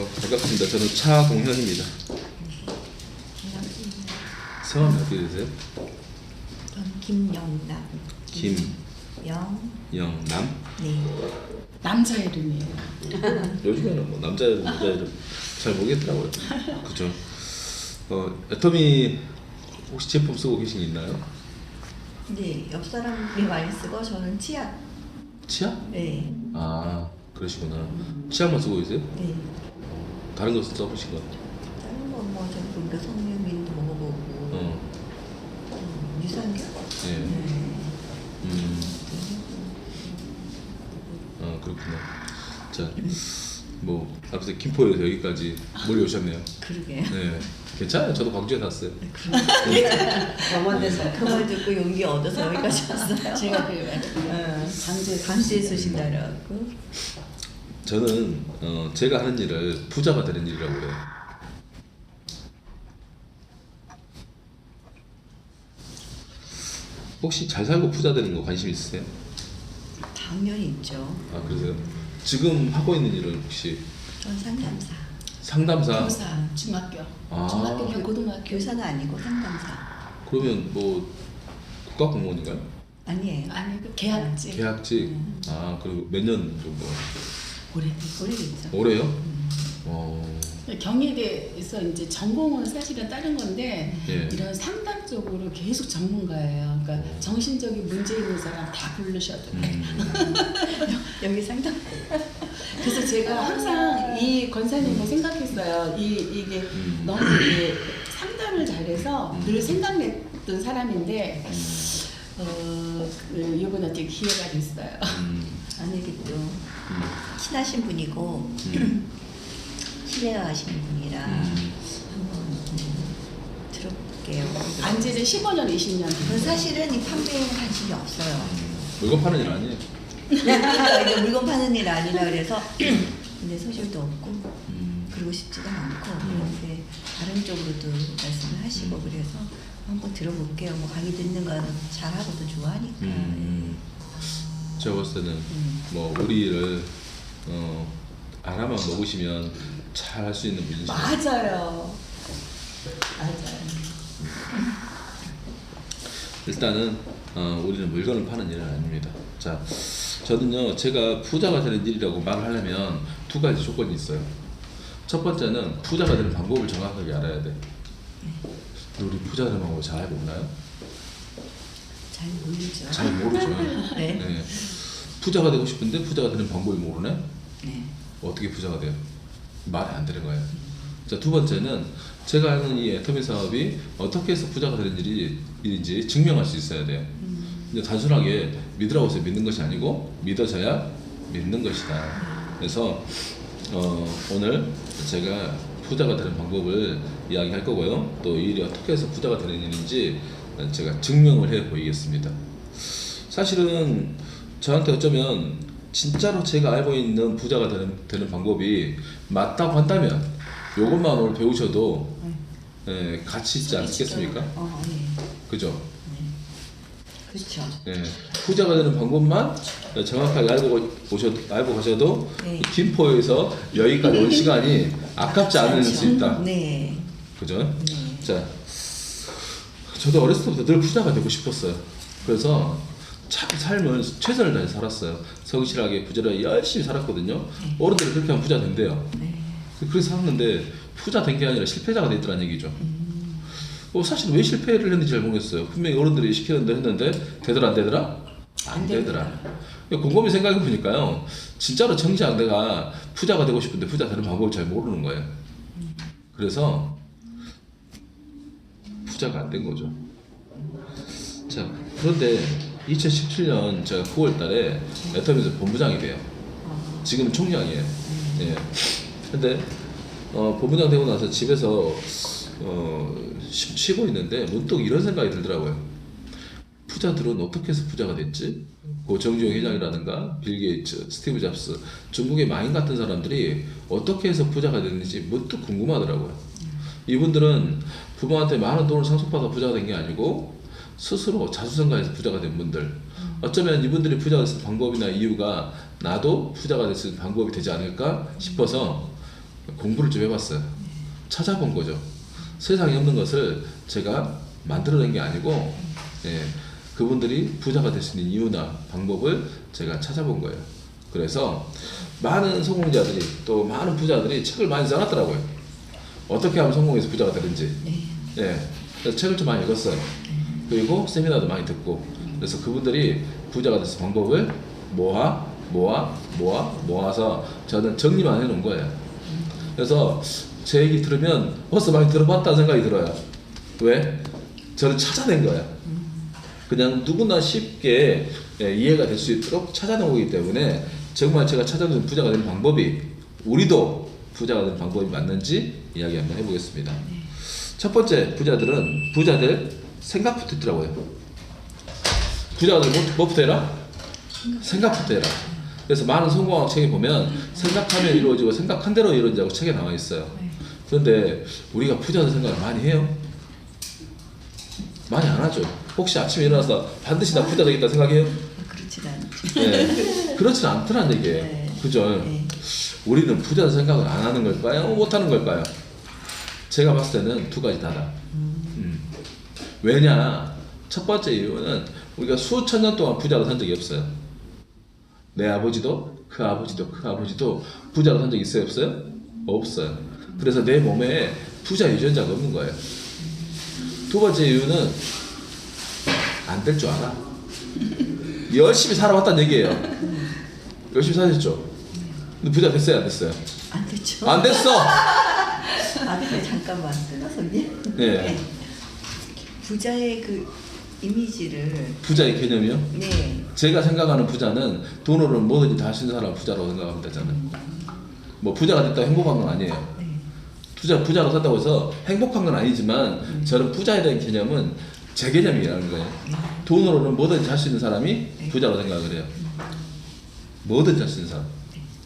반갑습니다. 저는 차공현입니다. 성함이 어떻게 되세요? 전 김영남. 김영남? 네. 남자 이름이에요. 요즘에는 뭐 남자 이름, 여자 이름 잘 모르겠더라고요. 그죠? 애터미 혹시 제품 쓰고 계신 게 있나요? 네, 옆 사람이 많이 쓰고 저는 치약. 치약? 네. 아, 그러시구나. 치약만 쓰고 계세요? 네. 다른 거 써보신 거? 다른 건뭐 제품 그 성유민도 먹어보고. 유산균? 예. 아, 그렇구나. 자, 뭐 앞에서 김포에서 여기까지 몰려오셨네요. 그러게요. 네, 괜찮아요. 저도 광주에 샀어요. 병원 데서 그 말 듣고 용기 얻어서 여기까지 왔어요. 제가 그래요. 강주에 쓰신다 그래갖고. 저는 제가 하는 일을 부자가 되는 일이라고 해요. 혹시 잘 살고 부자 되는 거 관심 있으세요? 당연히 있죠. 아, 그러세요? 지금 하고 있는 일은 혹시 전 상담사. 상담사? 교사 중학교. 아. 중학교 고등학교. 교사는 아니고 상담사. 그러면 뭐 국가공무원인가요? 아니에요. 아니 그 계약직. 계약직? 아, 그리고 몇 년 정도? 오래됐죠. 올해요? 경희대에서 이제 전공은 사실은 다른 건데 예. 이런 상담 쪽으로 계속 전문가예요. 그러니까 정신적인 문제 있는 사람 다 부르셔도 돼. 여기 상담. 그래서 제가 항상 이 권사님을 생각했어요. 이게 너무 이게 상담을 잘해서 늘 생각냈던 사람인데 이번에 어떻게 기회가 됐어요. 아니 이게 또 친하신 분이고 신뢰하시는 분이라 한번 들어볼게요. 안지 이제 15년, 20년. 저는 사실은 이 판매에는 관심이 없어요. 물건 파는 일 아니에요? 이게 물건 파는 일 아니라 그래서 근데 소질도 없고 그러고 싶지도 않고 그런데 다른 쪽으로도 말씀을 하시고 그래서 한번 들어볼게요. 뭐 강의 듣는 건 잘하고도 좋아하니까. 제가 봤을 때는 뭐 우리 일을 하나만 먹으시면 잘 할 수 있는 분이시죠. 맞아요. 맞아요. 일단은 우리는 물건을 파는 일은 아닙니다. 자, 저는요 제가 부자가 되는 일이라고 말을 하려면 두 가지 조건이 있어요. 첫 번째는 부자가 되는 방법을 정확하게 알아야 돼. 우리 부자 되는 방법을 잘 알고 있나요? 잘 모르죠. 잘 모르죠. 네. 네. 부자가 되고 싶은데 부자가 되는 방법을 모르네? 네. 어떻게 부자가 돼요? 말이 안 되는 거예요. 자, 두 번째는 제가 하는 이 애터미 사업이 어떻게 해서 부자가 되는 일인지 증명할 수 있어야 돼요. 근데 단순하게 믿으라고 해서 믿는 것이 아니고 믿어져야 믿는 것이다. 그래서 오늘 제가 부자가 되는 방법을 이야기할 거고요. 또 이 일이 어떻게 해서 부자가 되는 일인지 제가 증명을 해 보이겠습니다. 사실은 저한테 어쩌면 진짜로 제가 알고 있는 부자가 되는 방법이 맞다고 한다면 이것만 오늘 배우셔도 가치 있지 않겠습니까? 네. 그죠? 그렇죠. 부자가 되는 방법만 정확하게 알고 가셔도 네. 김포에서 여기까지 온 시간이 아깝지 않을 수 있다. 네. 그죠? 네. 자, 저도 어렸을 때부터 늘 부자가 되고 싶었어요. 그래서 참 삶을 최선을 다해 살았어요. 성실하게 부지런히 열심히 살았거든요. 어른들이 그렇게 하면 부자 된대요. 네. 그래서 살았는데 부자 된 게 아니라 실패자가 됐더란 얘기죠. 사실 왜 실패를 했는지 잘 모르겠어요. 분명히 어른들이 시키는 대로 했는데 되더라 안 되더라? 안 되더라. 곰곰이 생각해 보니까요. 진짜로 정작 내가 부자가 되고 싶은데 부자 되는 방법을 잘 모르는 거예요. 그래서 부자가 안 된 거죠. 자, 그런데 2017년 제가 9월 달에 애터미에서 본부장이 돼요. 지금 총장이에요. 예. 근데 본부장 되고 나서 집에서 쉬고 있는데 문득 이런 생각이 들더라고요. 부자들은 어떻게 해서 부자가 됐지? 그 정주영 회장이라든가 빌 게이츠, 스티브 잡스, 중국의 마인 같은 사람들이 어떻게 해서 부자가 됐는지 문득 궁금하더라고요. 이분들은 부모한테 많은 돈을 상속받아 부자가 된 게 아니고 스스로 자수성가해서 부자가 된 분들. 어쩌면 이분들이 부자가 됐을 방법이나 이유가 나도 부자가 됐을 방법이 되지 않을까 싶어서 공부를 좀 해봤어요. 찾아본 거죠. 세상에 없는 것을 제가 만들어낸 게 아니고 예, 그분들이 부자가 될 수 있는 이유나 방법을 제가 찾아본 거예요. 그래서 많은 성공자들이 또 많은 부자들이 책을 많이 써놨더라고요. 어떻게 하면 성공해서 부자가 되는지. 네. 예, 그래서 책을 좀 많이 읽었어요. 그리고 세미나도 많이 듣고. 그래서 그분들이 부자가 돼서 방법을 모아서 저는 정리만 해놓은 거예요. 그래서 제 얘기 들으면 벌써 많이 들어봤다는 생각이 들어요. 왜? 저는 찾아낸 거야. 그냥 누구나 쉽게 이해가 될 수 있도록 찾아낸 거기 때문에 정말 제가 찾아낸 부자가 되는 방법이 우리도 부자가 되는 방법이 맞는지 이야기 한번 해보겠습니다. 첫 번째 부자들 생각부터 있더라고요. 부자들 뭐부터 해라? 생각부터 해라. 그래서 많은 성공학 책에 보면 생각하면 이루어지고 생각한 대로 이루어지고 책에 나와 있어요. 그런데 우리가 부자들 생각을 많이 해요? 많이 안 하죠. 혹시 아침에 일어나서 반드시 나 부자 되겠다 생각해요? 그렇진 않죠. 네, 그렇진 않더란 얘기예요. 네. 그죠? 네. 우리는 부자 생각을 안 하는 걸까요? 못 하는 걸까요? 제가 봤을 때는 두 가지 다다. 왜냐? 첫 번째 이유는 우리가 수천 년 동안 부자가 산 적이 없어요. 내 아버지도 그 아버지도 부자가 산 적이 있어요? 없어요? 없어요. 그래서 내 몸에 부자 유전자가 없는 거예요. 두 번째 이유는 안 될 줄 알아. 열심히 살아왔다는 얘기예요. 열심히 사셨죠? 근데 부자 됐어요? 안 됐어요? 안 됐죠. 안 됐어! 아, 근데 잠깐만 끊어서 네. 부자의 그 이미지를 부자의 개념이요? 네. 제가 생각하는 부자는 돈으로는 뭐든지 다 할 수 있는 사람 부자라고 생각합니다. 저는 뭐 부자가 됐다고 행복한 건 아니에요. 네. 부자로 산다고 해서 행복한 건 아니지만 저는 부자에 대한 개념은 제 개념이라는 거예요. 돈으로는 뭐든지 할 수 있는 사람이 부자라고 생각을 해요. 뭐든지 할 수 있는 사람.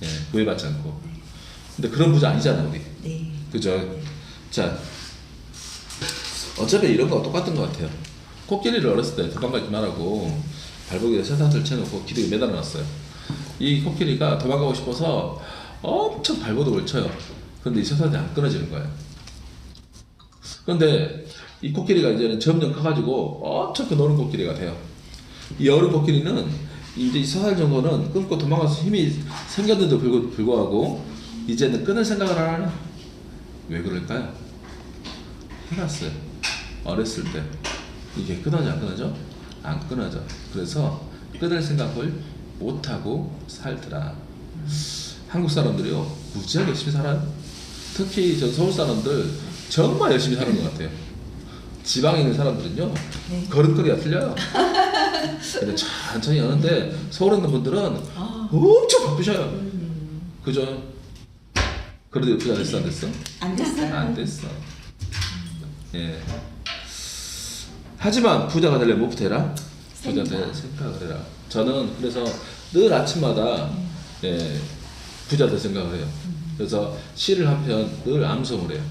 예, 구애받지 않고. 근데 그런 부자 아니잖아 우리. 네. 그죠? 자, 어차피 이런 거 똑같은 것 같아요. 코끼리를 어렸을 때 도망가지 말라고 발목에 쇠사슬 채놓고 기둥에 매달아놨어요. 이 코끼리가 도망가고 싶어서 엄청 발버둥을 쳐요. 근데 이 쇠사슬이 안 끊어지는 거예요. 그런데 이 코끼리가 이제는 점점 커가지고 엄청 큰 어른 코끼리가 돼요. 이 어른 코끼리는 이제 이 쇠사슬 정도는 끊고 도망가서 힘이 생겼는데도 불구하고 이제는 끊을 생각을 안 하나? 왜 그럴까요? 해봤어요. 어렸을 때 이게 끊어져 안 끊어져? 안 끊어져. 그래서 끊을 생각을 못하고 살더라. 한국 사람들이요 무지하게 열심히 살아요. 특히 저 서울 사람들 정말 열심히 사는 것 같아요. 지방에 있는 사람들은요 네. 걸음걸이가 틀려요. 근데 천천히 하는데 서울에 있는 분들은 엄청 바쁘셔요. 그죠? 그래도 부자 됐어 안 됐어? 안 됐어요. 안 됐어. 예. 하지만 부자가 되려면 뭐부터 해라? 부자 될 생각을 해라. 저는 그래서 늘 아침마다 예, 부자 될 생각을 해요. 그래서 시를 한 편 늘 암송을 해요.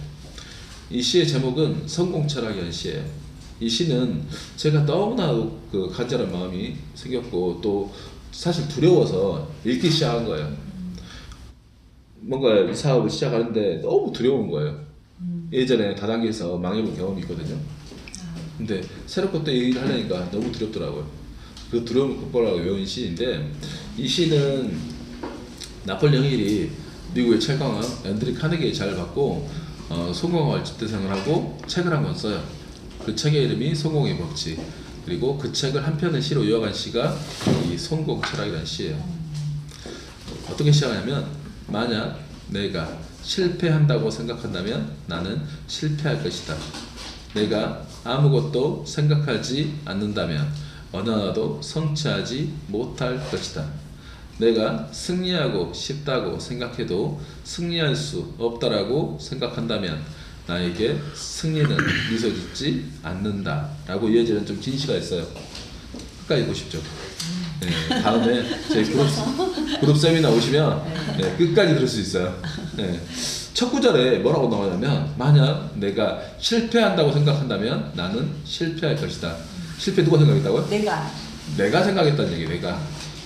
이 시의 제목은 성공철학이라는 시예요. 이 시는 제가 너무나 그 간절한 마음이 생겼고 또 사실 두려워서 읽기 시작한 거예요. 뭔가 이 사업을 시작하는데 너무 두려운 거예요. 예전에 다단계에서 망해본 경험이 있거든요. 근데 새롭게 또 일을 하려니까 너무 두렵더라고요. 그 두려움을 극복하려고 외운 시인데 이 시는 나폴레옹 힐이 미국의 최강왕 앤드류 카네기의 잘 받고 성공을 집대성을 하고 책을 한 권 써요. 그 책의 이름이 성공의 법칙. 그리고 그 책을 한 편의 시로 이어간 시가 이 성공 철학이라는 시예요. 어떻게 시작하냐면 만약 내가 실패한다고 생각한다면 나는 실패할 것이다. 내가 아무것도 생각하지 않는다면 어느 하나도 성취하지 못할 것이다. 내가 승리하고 싶다고 생각해도 승리할 수 없다라고 생각한다면 나에게 승리는 미소 짓지 않는다 라고 이어지는 좀 긴 시가 있어요. 끝까지 보십시오. 네, 다음에 저희 그룹 세미나 오시면 네, 끝까지 들을 수 있어요. 네. 첫 구절에 뭐라고 나오냐면 만약 내가 실패한다고 생각한다면 나는 실패할 것이다. 실패 누가 생각했다고요? 내가 내가 생각했다는 얘기예요. 내가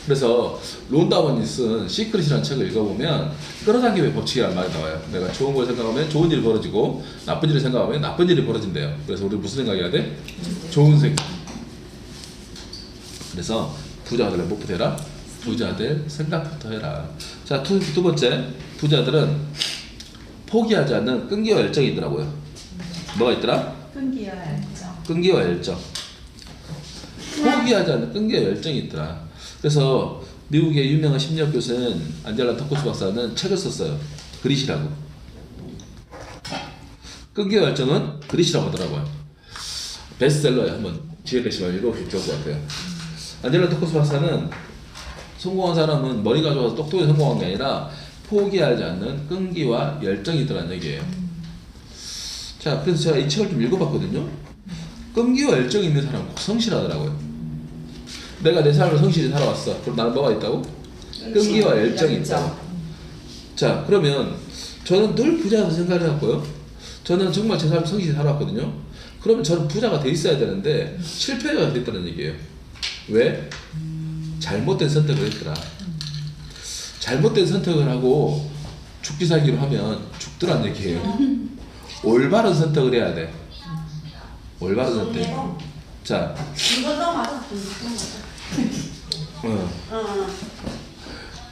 그래서 론다원이 쓴 시크릿이라는 책을 읽어보면 끌어당김의 법칙이라는 말이 나와요. 내가 좋은 걸 생각하면 좋은 일이 벌어지고 나쁜 일을 생각하면 나쁜 일이 벌어진대요. 그래서 우리 무슨 생각해야 돼? 좋은 생각. 그래서 부자가 되려면 뭐부터 해라? 부자 될 생각부터 해라. 자, 두 번째, 부자들은 포기하지 않는 끈기와 열정이 있더라고요. 뭐가 있더라? 끈기와 열정. 끈기와 열정. 포기하지 않는 끈기와 열정이 있더라. 그래서 미국의 유명한 심리학 교수인 안젤라 토코스 박사는 책을 썼어요. 그릿이라고. 끈기와 열정은 그릿이라고 하더라고요. 베스트셀러에 한번 기회 되시면 읽어보시면 좋을 것 같아요. 안젤라 토코스 박사는 성공한 사람은 머리가 좋아서 똑똑히 성공한 게 아니라 포기하지 않는 끈기와 열정이 있더라는 얘기예요. 자, 그래서 제가 이 책을 좀 읽어봤거든요. 끈기와 열정이 있는 사람은 꼭 성실하더라고요. 내가 내 삶을 성실히 살아왔어. 그럼 나는 뭐가 있다고? 끈기와 열정이 있다고. 자, 그러면 저는 늘 부자라고 생각을 해왔고요. 저는 정말 제 삶을 성실히 살아왔거든요. 그러면 저는 부자가 돼 있어야 되는데 실패자가 됐다는 얘기예요. 왜? 잘못된 선택을 했더라. 잘못된 선택을 하고 죽기 살기로 하면 죽더란 얘기예요. 올바른 선택을 해야 돼. 올바른 선택. 자, 이것도 맞아.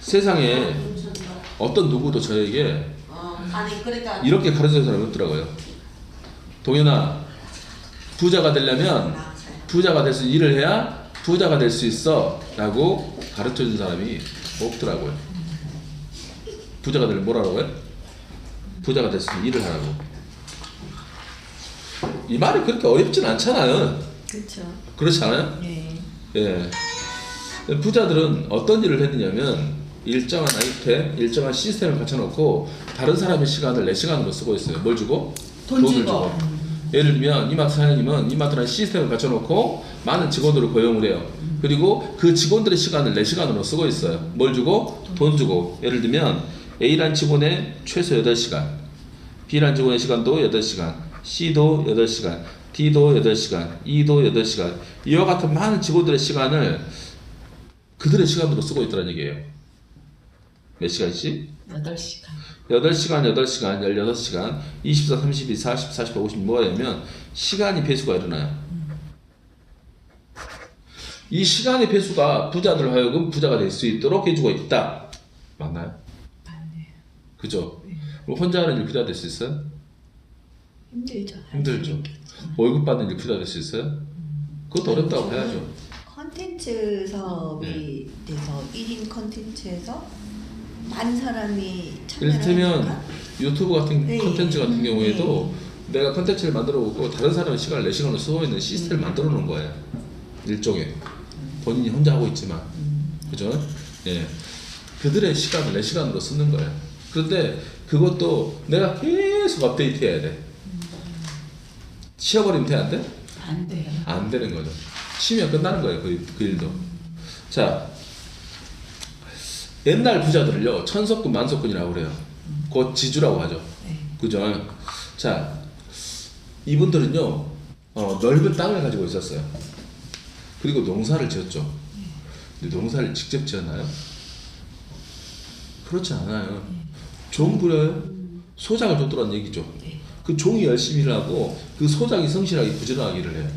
세상에 어떤 누구도 저에게 아니 그러니까 이렇게 가르쳐준 사람이 없더라고요. 동현아, 부자가 되려면 부자가 될 수 일을 해야 부자가 될 수 있어 라고 가르쳐준 사람이 없더라고요. 부자가 되려면 뭐라고요? 부자가 될 수 있는 일을 하라고. 이 말이 그렇게 어렵진 않잖아요. 그렇죠. 그렇지 않아요? 네. 예. 부자들은 어떤 일을 했느냐면 일정한 아이템, 일정한 시스템을 갖춰놓고 다른 사람의 시간을 내 시간으로 쓰고 있어요. 뭘 주고? 돈을 주고. 예를 들면 이마트 사장님은 이마트라는 시스템을 갖춰놓고 많은 직원들을 고용을 해요. 그리고 그 직원들의 시간을 내 시간으로 쓰고 있어요. 뭘 주고? 돈 주고. 예를 들면 A라는 직원의 최소 8시간, B라는 직원의 시간도 8시간, C도 8시간, D도 8시간, E도 8시간, 이와 같은 많은 직원들의 시간을 그들의 시간으로 쓰고 있다는 얘기예요. 몇 시간씩? 8시간. 8시간, 8시간, 16시간, 24, 32, 40, 48, 50 뭐가 되면 시간이 배수가 일어나요. 이 시간의 배수가 부자들 하여금 부자가 될 수 있도록 해주고 있다. 맞나요? 맞네요. 그죠? 그럼 혼자 하는 일 부자 될 수 있어요? 힘들죠. 힘들죠. 월급 받는 일 부자 될 수 있어요? 그것도 어렵다고 해야죠. 컨텐츠 사업이 돼서 1인 컨텐츠에서 많은 사람이 참여를 이를테면 하니까 유튜브 같은 네. 컨텐츠 같은 경우에도 내가 컨텐츠를 만들어 보고 다른 사람의 시간을 내 시간으로 쓰고 있는 시스템을 만들어 놓은 거예요. 일종의 본인이 혼자 하고 있지만 그죠? 예, 그들의 시간을 내 시간으로 쓰는 거예요. 그런데 그것도 내가 계속 업데이트 해야 돼. 쉬어버리면 돼? 안 돼? 안 돼요. 안 되는 거죠. 쉬면 끝나는 거예요. 그 일도. 자, 옛날 부자들을요 천석군 만석군이라고 그래요. 곧 지주라고 하죠. 그죠? 자, 이분들은요 넓은 땅을 가지고 있었어요. 그리고 농사를 지었죠. 근데 농사를 직접 지었나요? 그렇지 않아요. 종 부려요. 소작을 줬더란 얘기죠. 그 종이 열심히 일하고 그 소작이 성실하게 부지런하게 일을 해요.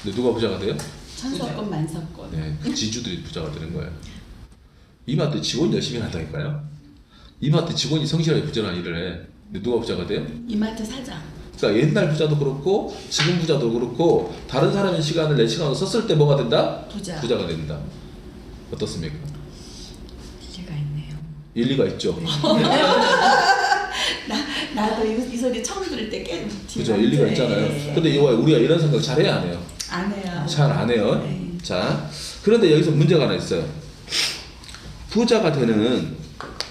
근데 누가 부자가 돼요? 천석권 만석권. 네, 그 지주들이 부자가 되는 거예요. 이마트 직원이 열심히 한다니까요. 이마트 직원이 성실하게 부지런한 일을 해. 근데 누가 부자가 돼요? 이마트 사장. 그러니까 옛날 부자도 그렇고 지금 부자도 그렇고 다른 사람의 시간을 내 시간으로 썼을 때 뭐가 된다? 부자. 부자가 된다. 어떻습니까? 이해가 있네요. 일리가 있죠. 나도 이 소리 처음 들을 때 꽤. 그죠? 일리가 있잖아요. 근데 이거 우리가 이런 생각 잘 해야 안 해요? 안 해요. 잘 안 해요. 네. 자, 그런데 여기서 문제가 하나 있어요. 부자가 되는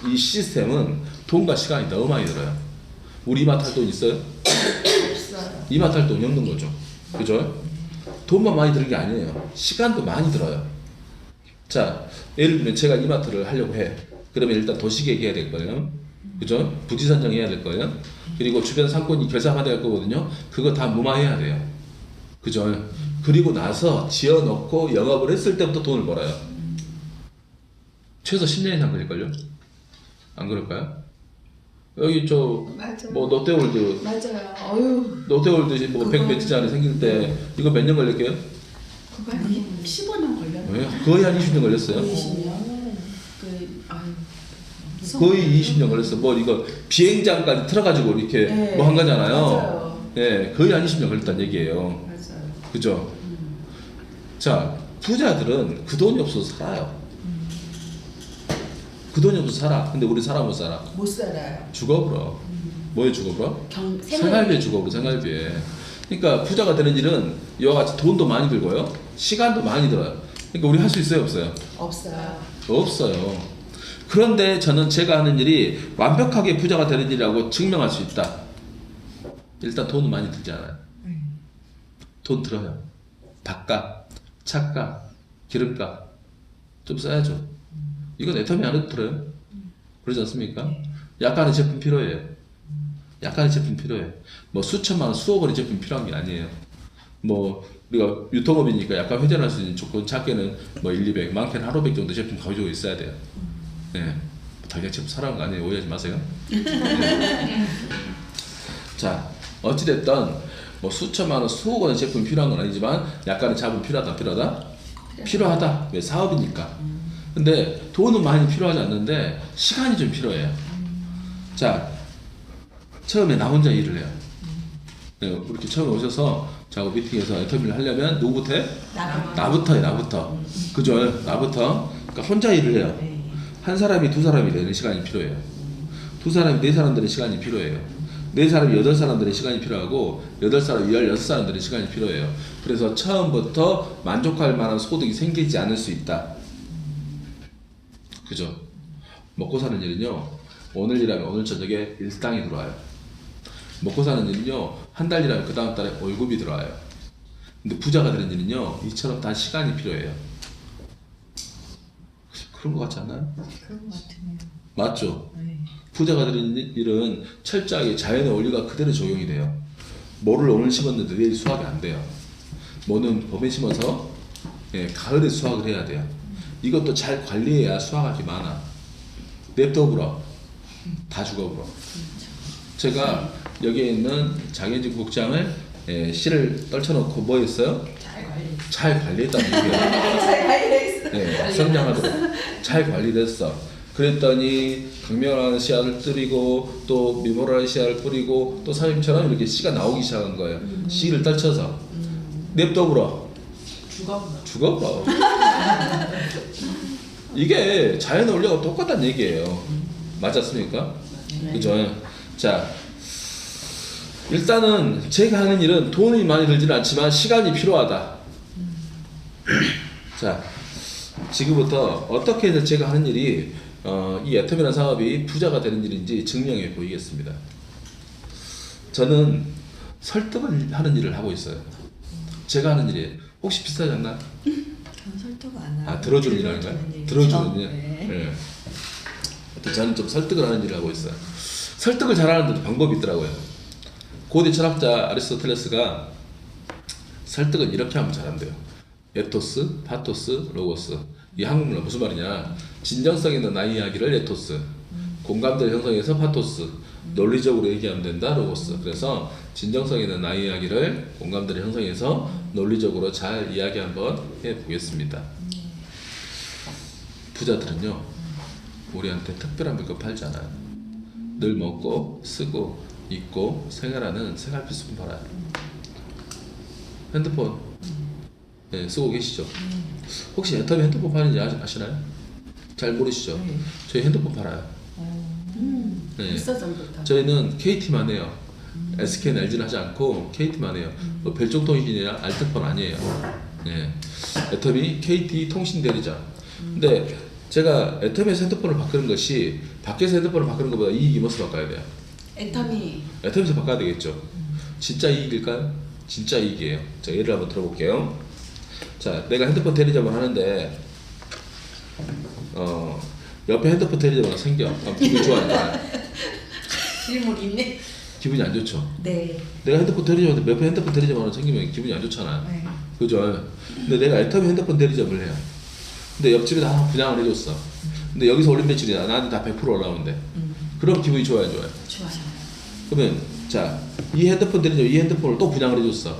이 시스템은 돈과 시간이 너무 많이 들어요. 우리 이마트 할 돈 있어요? 없어요. 이마트 할 돈이 없는 거죠. 그죠? 돈만 많이 드는 게 아니에요. 시간도 많이 들어요. 자, 예를 들면 제가 이마트를 하려고 해. 그러면 일단 도시계획 해야 될 거예요. 그죠? 부지 선정해야 될 거예요. 그리고 주변 상권이 결사받아야 할 거거든요. 그거 다 무마해야 돼요. 그죠? 그리고 나서 지어놓고 영업을 했을 때부터 돈을 벌어요. 최소 10년 이상 걸릴걸요? 안 그럴까요? 여기 맞아요. 뭐 롯데월드 맞아요. 어유. 롯데월드 뭐 100매치 안에 생길 때 이거 몇 년 걸릴게요? 그거 한 15년 걸렸네. 왜? 거의 한 20년 걸렸어요. 20년. 아유. 거의 20년 걸렸어. 뭐 이거 비행장까지 틀어가지고 이렇게 네. 뭐 한 거잖아요. 맞아요. 네, 거의 한 20년 걸렸다는 얘기예요. 맞아요. 그죠? 자, 부자들은 그 돈이 없어서 살아요. 그 돈이 없어서 살아. 근데 우리 살아 못 살아? 못 살아요. 죽어버려. 뭐에 죽어버려? 생활비. 생활비에 죽어버려. 생활비에. 그러니까 부자가 되는 일은 이와 같이 돈도 많이 들고요. 시간도 많이 들어요. 그러니까 우리 할 수 있어요? 없어요? 없어요. 없어요. 그런데 저는 제가 하는 일이 완벽하게 부자가 되는 일이라고 증명할 수 있다. 일단 돈은 많이 들지 않아요. 돈 들어요. 밥값, 차값, 기름값 좀 써야죠. 이건 애터미 안 해도 들어요. 그러지 않습니까? 약간의 제품 필요해요. 약간의 제품 필요해요. 뭐 수천만 원, 수억 원의 제품 필요한 게 아니에요. 뭐 우리가 유통업이니까 약간 회전할 수 있는 조건, 작게는 뭐 1, 200, 많게는 하루 100 정도 제품 가지고 있어야 돼요. 네. 자기가 제품 사라는 거 아니에요. 오해하지 마세요. 네. 자, 어찌됐든 뭐 수천만 원, 수억 원의 제품 필요한 건 아니지만 약간의 자본 필요하다, 필요하다? 필요하다. 왜? 사업이니까. 근데 돈은 많이 필요하지 않는데 시간이 좀 필요해요. 자, 처음에 나 혼자 일을 해요. 네, 이렇게 처음에 오셔서 자고 미팅에서 애터미를 하려면 누구부터 해? 나부터 해, 나부터. 그죠? 나부터. 그러니까 혼자 일을 해요. 한 사람이 두 사람이 되는 시간이 필요해요. 두 사람이 네 사람들의 시간이 필요해요. 네 사람이 8사람들의 시간이 필요하고 8사람이 16사람들의 시간이 필요해요. 그래서 처음부터 만족할 만한 소득이 생기지 않을 수 있다. 그죠? 먹고 사는 일은요, 오늘 일하면 오늘 저녁에 일당이 들어와요. 먹고 사는 일은요, 한 달 일하면 그 다음 달에 월급이 들어와요. 근데 부자가 되는 일은요, 이처럼 다 시간이 필요해요. 그런 것 같지 않나요? 그런 것 같으네요. 맞죠? 네. 부자가 되는 일은 철저하게 자연의 원리가 그대로 적용이 돼요. 뭐를 오늘 심었는데 내일 수확이 안 돼요. 뭐는 봄에 심어서 가을에 수확을 해야 돼요. 이것도 잘 관리해야 수확할 게 많아. 냅둬버려. 다 죽어버려. 제가 여기에 있는 장애진 국장을 씨를 떨쳐놓고 뭐 했어요? 잘 관리했다는 얘기예요. 잘 관리했어. 네, 성장하도록 잘 관리를 했어. 그랬더니 강명하는 씨앗을 뿌리고 또 미모라는 씨앗을 뿌리고 또 사장님처럼 이렇게 씨가 나오기 시작한 거예요. 씨를 떨쳐서 냅둬버려. 죽어버려. 이게 자연의 원리가 똑같다는 얘기예요. 맞았습니까? 그죠? 자, 일단은 제가 하는 일은 돈이 많이 들지는 않지만 시간이 필요하다. 자, 지금부터 어떻게 해서 제가 하는 일이 이 애터미라는 사업이 부자가 되는 일인지 증명해 보이겠습니다. 저는 설득을 하는 일을 하고 있어요. 제가 하는 일이 혹시 비슷하지 않나요? 저는 설득 안 하고. 아, 들어주는 일인가요? 일이죠. 들어주는 일? 네. 네. 저는 좀 설득을 하는 일을 하고 있어요. 설득을 잘하는 방법이 있더라고요. 고대 철학자 아리스토텔레스가 설득은 이렇게 하면 잘한대요. 에토스, 파토스, 로고스. 이 한국말로 무슨 말이냐? 진정성 있는 나의 이야기를 에토스, 공감대를 형성해서 파토스, 논리적으로 얘기하면 된다 로고스. 그래서 진정성 있는 나의 이야기를 공감대를 형성해서 논리적으로 잘 이야기 한번 해보겠습니다. 부자들은요, 우리한테 특별한 물건 팔지 않아요. 늘 먹고 쓰고 입고 생활하는 생활 필수품 팔아요. 핸드폰 쓰고 계시죠? 혹시 애터미 핸드폰 파는지 아시나요? 잘 모르시죠? 저희 핸드폰 팔아요. 네. 비싸 전부터. 저희는 KT만 해요. SK는 LG는 하지 않고 KT만 해요. 뭐 별종통신이나 알뜰폰 아니에요. 네. 애터미 KT 통신 대리자. 근데 제가 애터미에서 핸드폰을 바꾸는 것이 밖에서 핸드폰을 바꾸는 것보다 이익이 무엇을 바꿔야 돼요? 애터미에서 바꿔야 되겠죠. 진짜 이익일까요? 진짜 이익이에요. 자, 예를 한번 들어볼게요. 자, 내가 핸드폰 대리점을 하는데 옆에 핸드폰 대리점이 생겨. 그럼 기분이 좋아할까? 실물 있네. 기분이 안 좋죠. 네. 내가 핸드폰 대리점한테 옆에 핸드폰 대리점 하나 생기면 기분이 안 좋잖아. 네. 그죠? 근데 내가 애터미 핸드폰 대리점을 해요. 근데 옆집에다 하나 분양을 해줬어. 근데 여기서 올린 매출이 나한테 다 100% 올라오는데 그럼 기분이 좋아요, 좋아요? 좋아요. 그러면 자, 이 핸드폰 드리죠. 이 핸드폰을 또 분양을 해줬어.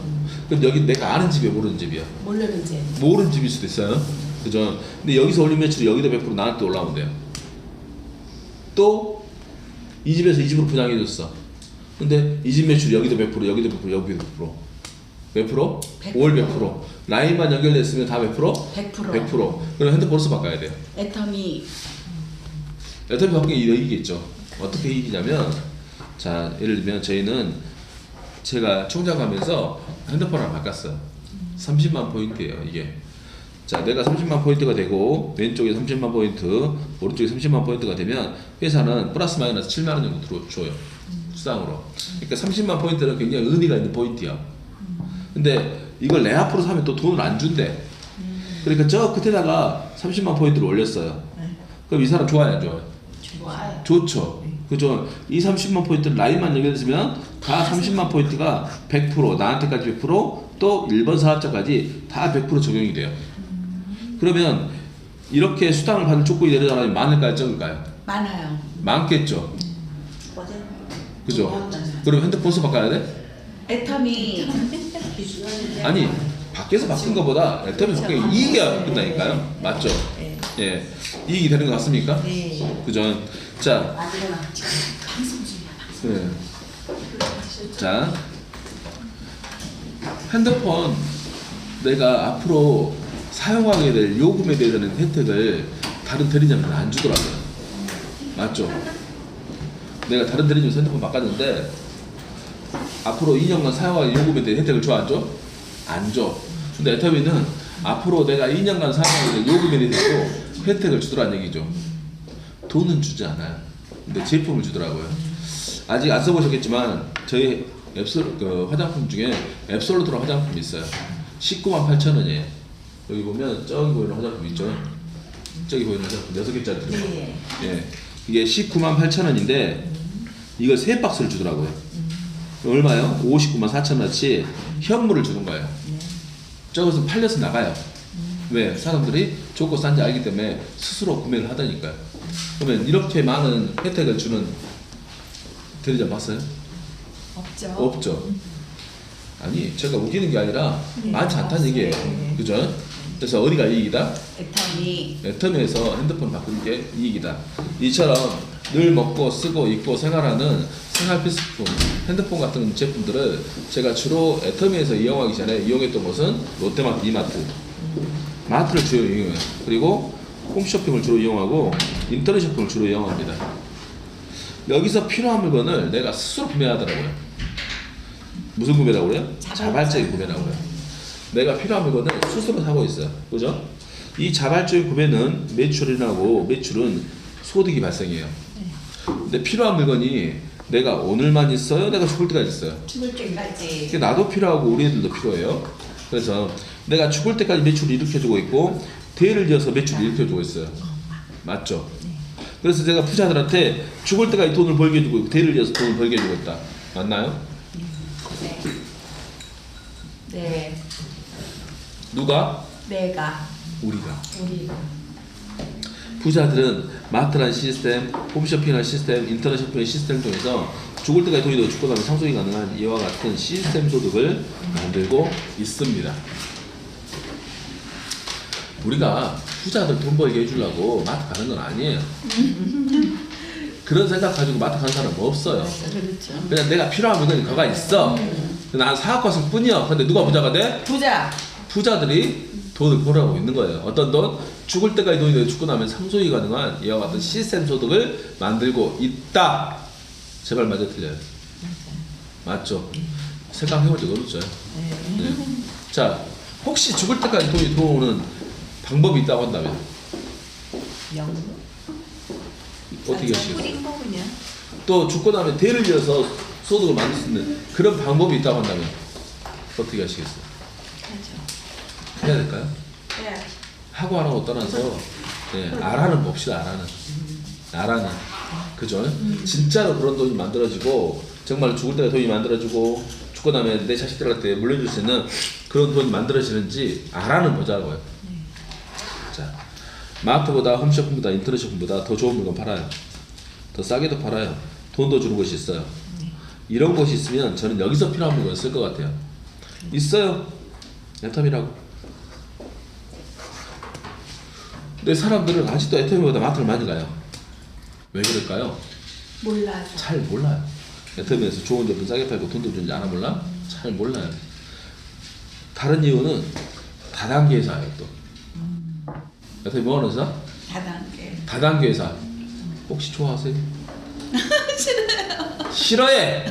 그럼 여기 내가 아는 집이야, 모르는 집이야? 모르는 집. 모르는 집일 수도 있어요. 그죠? 근데 여기서 올린 매출이 여기도 100% 나한테 올라오는데요. 또 이 집에서 이 집으로 분양해줬어. 근데 이 집 매출이 여기도 100%, 여기도 100%, 여기도 100%. 몇 프로? 100%. 5월 100%. 라인만 연결됐으면 다 100%? 100%. 100%. 그럼 핸드폰 번호수 바꿔야 돼요. 애터미 애터미 바꾸는 게 이익이 있죠. 어떻게 이익이냐면, 자, 예를 들면 저희는 제가 총장 가면서 핸드폰을 바꿨어요. 30만 포인트예요, 이게. 자, 내가 30만 포인트가 되고 왼쪽에 30만 포인트, 오른쪽에 30만 포인트가 되면 회사는 플러스 마이너스 7만 원 정도 줘요. 수당으로. 그러니까 30만 포인트는 굉장히 의미가 있는 포인트야. 근데 이걸 내 앞으로 사면 또 돈을 안 준대. 그러니까 저 끝에다가 30만 포인트를 올렸어요. 그럼 이 사람 좋아요, 안 좋아요? 좋아요. 좋죠. 그죠? 이 30만 포인트를 라인만 연결했으면 다 30만 포인트가 100%, 나한테까지 100%, 또 1번 사업자까지 다 100% 적용이 돼요. 그러면 이렇게 수당을 받을 조건이 되는 사람이 많을까요, 적을까요? 많아요. 많겠죠. 맞아요. 그죠? 그럼 핸드폰 수 바꿔야 돼? 애터미 아니, 밖에서 바꾼 것보다 애터미 바뀌는 게 이익이 끝나니까요. 맞죠? 네. 예. 이익이 되는 것 같습니까? 네. 그죠? 자, 아들아 방송 중이야. 네. 자, 핸드폰 내가 앞으로 사용하게 될 요금에 대한 혜택을 다른 대리점은 안 주더라고요. 맞죠? 내가 다른 대리점에서 핸드폰 바꿨는데 앞으로 2년간 사용할 요금에 대한 혜택을 줘, 안 줘? 안 줘. 근데 애터미는 앞으로 내가 2년간 사용하게 될 요금에 대해서도 혜택을 주더라는 얘기죠. 돈은 주지 않아요. 근데 제품을 주더라고요. 아직 안 써보셨겠지만 저희 그 화장품 중에 앱솔루트라는 화장품이 있어요. 198,000원이에요. 여기 보면 저기 보이는 화장품 있죠? 저기 보이는 화장품 6개짜리 들어요. 네. 예. 이게 198,000원인데 이걸 3박스를 주더라고요. 얼마요? 594,000원어치 현물을 주는 거예요. 저것은 팔려서 나가요. 왜? 사람들이 좋고 싼지 알기 때문에 스스로 구매를 하다니까요. 그러면 이렇게 많은 혜택을 주는 대리점 봤어요? 없죠. 없죠. 아니, 제가 웃기는 게 아니라 많지 않다는 얘기예요. 그죠? 그래서 어디가 이익이다? 애터미 애터미에서 핸드폰 바꾸는 게 이익이다. 이처럼 늘 먹고 쓰고 입고 생활하는 생활 필수품, 핸드폰 같은 제품들을 제가 주로 애터미에서 이용하기 전에 이용했던 것은 롯데마트, 이마트, 마트를 주로 이용해요. 그리고 홈쇼핑을 주로 이용하고 인터넷 쇼핑을 주로 이용합니다. 여기서 필요한 물건을 내가 스스로 구매하더라고요. 무슨 구매라고 그래요? 자발적인 구매라고 그래요. 내가 필요한 물건을 스스로 사고 있어요. 그죠? 이 자발적인 구매는 매출은 소득이 발생해요. 근데 필요한 물건이 내가 오늘만 있어요? 내가 죽을 때까지 있어요? 죽을 때까지. 그게 나도 필요하고 우리 애들도 필요해요. 그래서 내가 죽을 때까지 매출을 일으켜주고 있고 대를 이어서 매출을 일으켜주고 있어요. 맞죠? 그래서 제가 부자들한테 죽을 때까지 돈을 벌게 해주고 있고 대를 이어서 돈을 벌게 해주고 있다. 맞나요? 네. 네. 누가? 내가 우리가. 우리 부자들은 마트라는 시스템, 홈쇼핑이라는 시스템, 인터넷 쇼핑의 시스템을 통해서 죽을 때까지 돈이 더 죽고 나면 상속이 가능한 이와 같은 시스템 소득을 만들고 있습니다. 우리가 부자들 돈 벌게 해주려고 마트 가는 건 아니에요. 그런 생각 가지고 마트 가는 사람은 없어요. 그렇죠. 그냥 내가 필요한 물건이 거가 있어. 난 사갖고 왔을 뿐이야. 근데 누가 부자가 돼? 부자. 부자들이 돈을 벌어가고 있는 거예요. 어떤 돈? 죽을 때까지 돈이 되고 죽고 나면 상속이 가능한 이와 같은 시스템 소득을 만들고 있다. 제발 맞아 틀려요? 맞죠? 생각해볼 적 없죠. 네. 자, 혹시 죽을 때까지 돈이 들어오는 방법이 있다고 한다면 영. 어떻게 하시겠어요? 뿌린 거 그냥. 또 죽고 나면 대를 이어서 소득을 만들 수 있는 그런 방법이 있다고 한다면 어떻게 하시겠어요? 하죠. 해야 될까요? 네. 하고 안 하고 떠나서 네, 알아는 봅시다. 알아는 그죠? 진짜로 그런 돈이 만들어지고 정말 죽을 때가 돈이 만들어지고 죽고 나면 내 자식들한테 물려줄 수 있는 그런 돈이 만들어지는지 알아는 보자고요. 자, 마트보다 홈쇼핑보다 인터넷 쇼핑보다 더 좋은 물건 팔아요. 더 싸게도 팔아요. 돈도 주는 곳이 있어요. 이런 곳이 있으면 저는 여기서 필요한 물건 쓸 것 같아요. 있어요. 애터미라고. 근데 사람들은 아직도 애터미보다 마트를 많이 가요. 왜 그럴까요? 몰라서. 잘 몰라요. 애터미에서 좋은 제품 싸게 팔고 돈도 주는지 알아 몰라? 잘 몰라요. 다른 이유는 다단계 회사예요 또. 애터미 뭐 하는 회사? 다단계. 다단계 회사. 혹시 좋아하세요? 싫어요. 싫어해.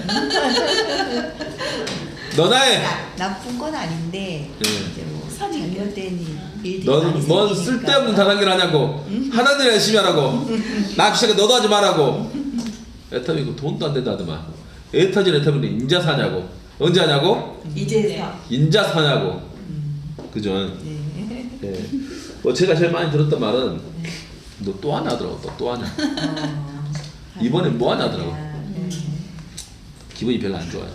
너나 해. 나쁜 건 아닌데 네. 이제 뭐 잘못된 일들이 많이 넌뭔 생기니까. 쓸데없는 다단계를 하냐고. 하나님 열심히 하라고. 나 시작에 너도 하지 말라고. 애터미 그 돈도 안 된다 하더만. 애터진 애터미는 인자 사냐고. 언제 하냐고? 이제서. 인자 사냐고. 그죠? 네. 예. 뭐 제가 제일 많이 들었던 말은 너 또 하냐 하더라고. 또 하냐. 이번엔 뭐 하냐 하더라고. 네. 기분이 별로 안 좋아요.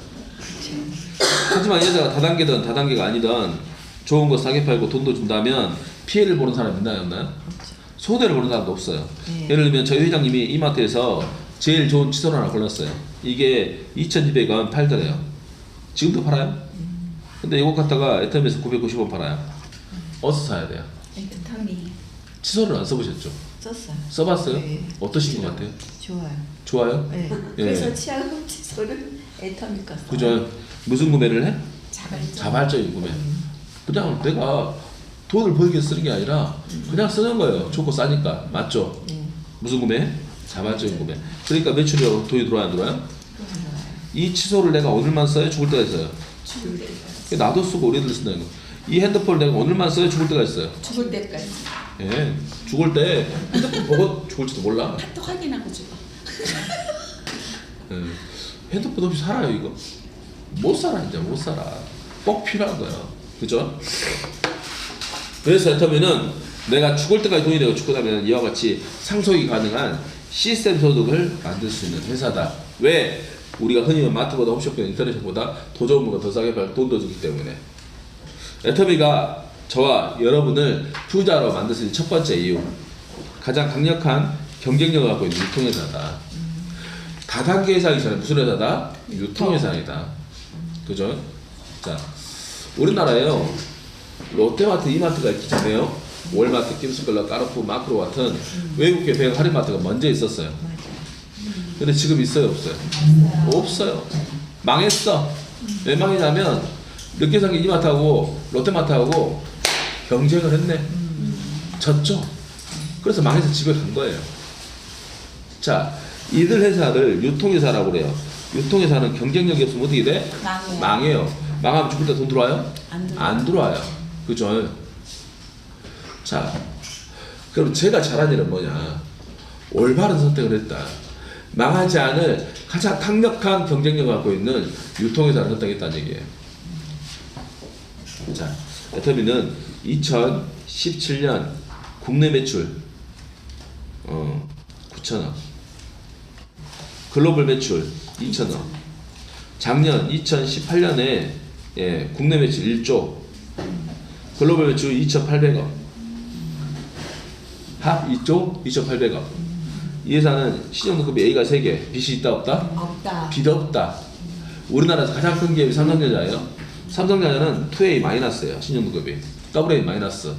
하지만 여자가 다단계든 다단계가 아니든 좋은 거 싸게 팔고 돈도 준다면 피해를 보는 사람이 있나요 없나요? 손해를 보는 사람도 없어요. 네. 예를 들면 저희 회장님이 이마트에서 제일 좋은 칫솔 하나 골랐어요. 이게 2,200원 팔더래요. 지금도 팔아요? 근데 이거 갖다가 애터미에서 990원 팔아요. 어디서 사야 돼요? 애터미 칫솔을 안 써보셨죠? 썼어요. 써봤어요? 네. 어떠신 것 같아요? 좋아요. 좋아요? 네. 예. 그래서 치아금 칫솔을 애터미 거 써요. 그죠? 무슨 구매를 해? 자발적. 자발적인 구매. 그냥 내가 돈을 벌기 위해서 쓰는 게 아니라 그냥 쓰는 거예요. 좋고 싸니까. 맞죠? 네. 무슨 구매? 자발적인 구매. 그러니까 매출이 돈이 들어와요 안 들어와요? 이 칫솔을 내가 오늘만 써요? 죽을 때가 있어요. 죽을 때까지. 나도 쓰고 우리들 쓴다는 거. 이 핸드폰을 내가 오늘만 써요? 죽을 때가 있어요. 죽을 때까지. 예. 죽을 때 핸드폰 보고 죽을지도 몰라. 또 확인하고 죽어. 예. 핸드폰 없이 살아요 이거? 못 살아 이제 못 살아. 꼭 필요한 거야. 그죠? 그래서 애터미는 내가 죽을 때까지 돈이 되고 죽고 나면 이와 같이 상속이 가능한 시스템 소득을 만들 수 있는 회사다. 왜? 우리가 흔히 마트보다 홈쇼핑, 인터넷보다 더 좋은 물건 더 싸게 팔고 돈도 주기 때문에. 애터미가 저와 여러분을 투자로 만들 수 있는 첫 번째 이유, 가장 강력한 경쟁력을 갖고 있는 유통회사다. 다단계 회사이기 전에 무슨 회사다? 유통회사이다. 그죠? 자, 우리나라에요 롯데마트, 이마트가 있기 전에요 월마트, 김스컬러, 까르푸, 마크로 같은 외국계 대형 할인마트가 먼저 있었어요. 근데 지금 있어요 없어요? 없어요. 망했어. 왜 망했냐면 늦게 산 게 이마트하고 롯데마트하고 경쟁을 했네. 졌죠. 그래서 망해서 집에 간 거예요. 자, 이들 회사를 유통회사라고 그래요. 유통회사는 경쟁력이 없으면 어떻게 돼? 망해요. 망해요. 망하면 죽을 때 돈 들어와요? 안 들어와요. 안 들어와요. 그죠? 자, 그럼 제가 잘한 일은 뭐냐? 올바른 선택을 했다. 망하지 않을 가장 강력한 경쟁력을 갖고 있는 유통회사를 선택했다는 얘기예요. 자, 애터미는 2017년 국내 매출 9천억, 글로벌 매출 2천억, 작년 2018년에 국내 매출 1조, 글로벌 매출 2,800억, 합 2조 2,800억. 이 회사는 시정등급이 A가 3개, B이 있다 없다? 없다. B도 없다. 우리나라에서 가장 큰 기업이 삼성전자예요. 삼성전자는 2A 마이너스예요. 신용등급이 AA 마이너스.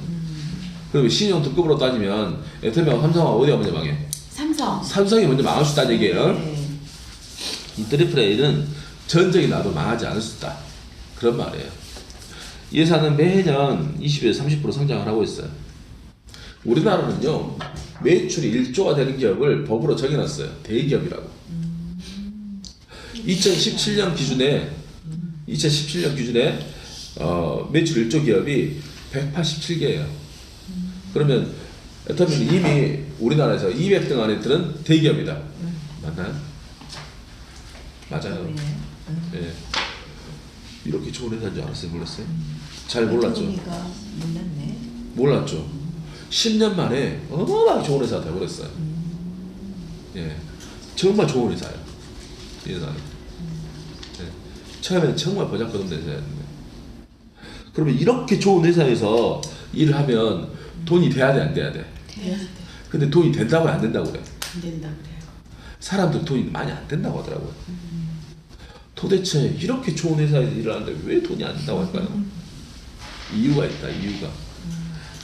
그럼 신용등급으로 따지면 애터미하고 삼성하고 어디가 먼저 망해? 삼성. 삼성이 먼저 망할 수 있다는 얘기예요. 네. 이 트리플 A는 전적이 나도 망하지 않을 수 있다. 그런 말이에요. 이 회사는 매년 20에서 30% 성장을 하고 있어요. 우리나라는요 매출이 1조가 되는 기업을 법으로 정해놨어요. 대기업이라고. 2017년 기준에 매출 1조 기업이 187개예요. 그러면 애터미는 이미 우리나라에서 200등 안에 드는 대기업이다. 맞나요? 맞아요. 예. 이렇게 좋은 회사인 줄 알았어요? 몰랐어요? 잘 몰랐죠? 애터미가 몰랐네. 몰랐죠. 10년 만에 어마어마하게 좋은 회사가 되어버렸어요. 예, 정말 좋은 회사예요. 이 회사는. 예. 처음에는 정말 버잡거든 회사였는데. 그러면 이렇게 좋은 회사에서 일을 하면 돈이 돼야 돼, 안 돼야 돼? 돼야 돼. 근데 돈이 된다고 안 된다고 그래. 안 된다 그래요. 사람들 돈이 많이 안 된다고 하더라고요. 도대체 이렇게 좋은 회사에서 일을 하는데 왜 돈이 안 된다고 할까요? 이유가 있다, 이유가.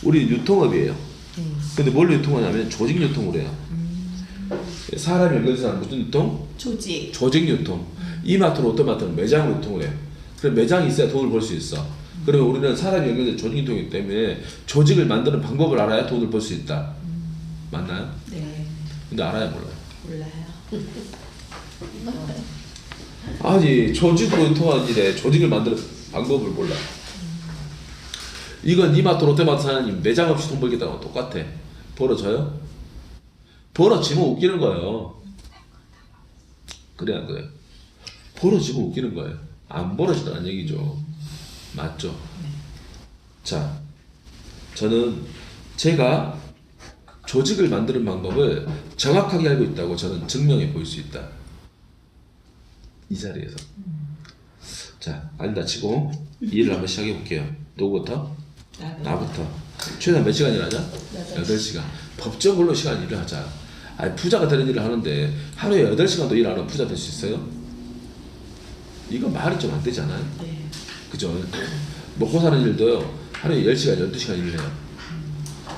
우리 유통업이에요. 근데 뭘 유통하냐면 조직 유통을 해요. 사람이 연결해서 하는 무슨 유통? 조직. 조직 유통. 이마트는 어떤 마트는 매장 유통을 해요. 그럼 매장이 있어야 돈을 벌 수 있어. 그러면 우리는 사람이 연결된 조직 유통이기 때문에 조직을 만드는 방법을 알아야 돈을 벌 수 있다. 맞나요? 네. 근데 알아야 몰라요. 몰라요. 아니 조직으로 유통하는 일에 조직을 만드는 방법을 몰라. 이건 이마트 롯데마트 사장님 매장 없이 돈 벌겠다는 거 똑같아. 벌어져요? 벌어지면 웃기는 거예요. 그래 안 그래? 벌어지면 웃기는 거예요. 안 벌어지다는 얘기죠. 맞죠? 자, 저는 제가 조직을 만드는 방법을 정확하게 알고 있다고 저는 증명해 보일 수 있다. 이 자리에서. 자, 아니다 치고 일을 한번 시작해 볼게요. 누구부터? 나부터. 최소한 몇 시간 일하자? 8시간. 법적으로 시간 일을 하자. 아니, 부자가 되는 일을 하는데 하루에 8시간도 일 안 하면 부자 될 수 있어요? 이거 말이 좀 안 되잖아요. 네. 그죠? 먹고 사는 일도요. 하루에 10시간, 12시간 일을 해요.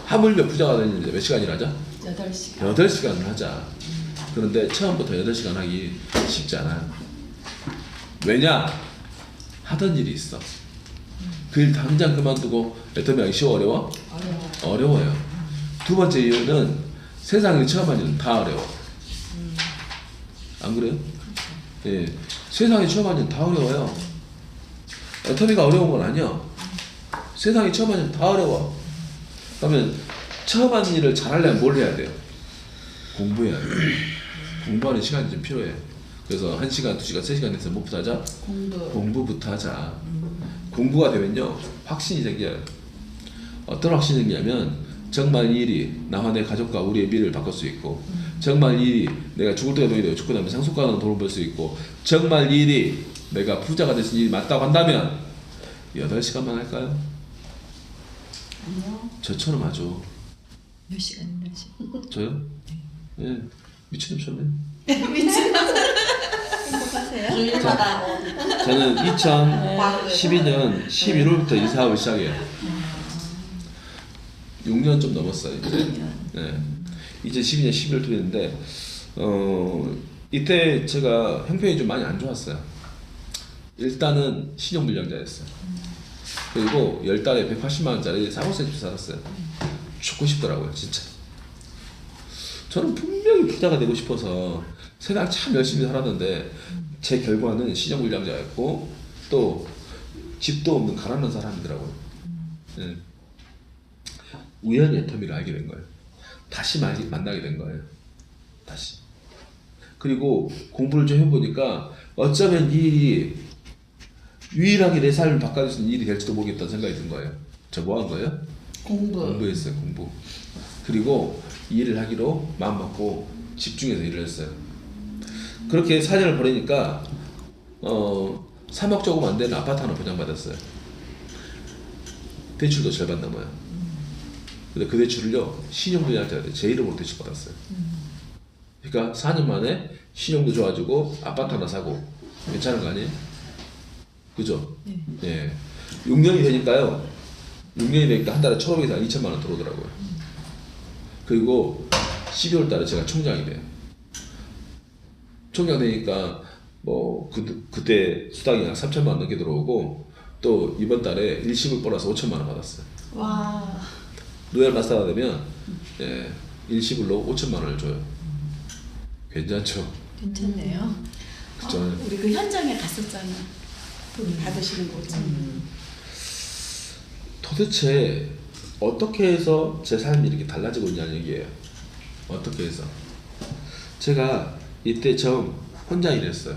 하물며 부자가 되는 일인데 몇 시간 일하자? 8시간. 8시간을 하자. 그런데 처음부터 8시간 하기 쉽지 않아요. 왜냐? 하던 일이 있어. 그 일 당장 그만두고 애터미 하기 쉬워, 어려워? 어려워요. 두 번째 이유는 세상에 처음 하는 일은 다 어려워. 안 그래요? 예. 세상에 처음 하는 일은 다 어려워요. 애터미가 어려운 건 아니야. 세상에 처음 하는 일은 다 어려워. 그러면 처음 하는 일을 잘하려면 뭘 해야 돼요? 공부해야 돼요. 공부하는 시간이 좀 필요해. 그래서 1시간, 2시간, 3시간 해서 뭐부터 하자? 공부부터 하자. 공부가 되면요 확신이 생겨요. 어떤 확신이 생기냐면 정말 이 일이 나와 내 가족과 우리의 미래를 바꿀 수 있고, 정말 이 일이 내가 죽을 때가 돈이 되고 죽고 나면 상속가는 돈을 벌 수 있고, 정말 이 일이 내가 부자가 될 수 있는 일이 맞다고 한다면 8시간만 할까요? 아니요. 저처럼 아주. 몇 시간 일하시? 저요? 예, 미친놈처럼요. 행복하세요? 주일마다 저는 2012년 11월부터 이 사업을 시작해요. 6년 좀 넘었어요. 이제. 네. 이제 12년 11월 됐는데 이때 제가 형편이 좀 많이 안 좋았어요. 일단은 신용불량자였어요. 그리고 10달에 180만 원짜리 사고세 집 살았어요. 죽고 싶더라고요, 진짜. 저는 분명히 부자가 되고 싶어서 세상 참 열심히 살았는데 제 결과는 신용불량자였고 또 집도 없는 가난한 사람이더라고요. 네. 우연히 애터미를 알게 된 거예요. 다시 만나게 된 거예요. 다시. 그리고 공부를 좀 해보니까 어쩌면 이 일이 유일하게 내 삶을 바꿔줄 수 있는 일이 될지도 모르겠다는 생각이 든 거예요. 저 뭐 한 거예요? 공부했어요, 공부. 그리고 이 일을 하기로 마음먹고 집중해서 일을 했어요. 그렇게 4년을 보내니까 3억 조금 안 되는 아파트 하나 보장받았어요. 대출도 절반 넘어요. 근데 그 대출을요 신용불량자한테 제 이름으로 대출받았어요. 그러니까 4년 만에 신용도 좋아지고 아파트 하나 사고 괜찮은 거 아니에요? 그죠? 네. 예. 6년이 되니까요. 6년이 되니까 한 달에 1,500에서 2,000만 원 들어오더라고요. 그리고 12월 달에 제가 총장이 돼요. 총장 되니까 뭐 그때 수당이 한 3,000만 원 넘게 들어오고 또 이번 달에 일시불 보너스 5,000만 원 받았어요. 와. 로얄 마스터가 되면 예, 일시불로 5,000만 원을 줘요. 괜찮죠? 괜찮네요. 그죠? 우리 그 현장에 갔었잖아. 돈 받으시는 거 있잖아요. 도대체 어떻게 해서 제 삶이 이렇게 달라지고 있냐는 얘기예요. 어떻게 해서? 제가 이때 처음 혼자 일했어요.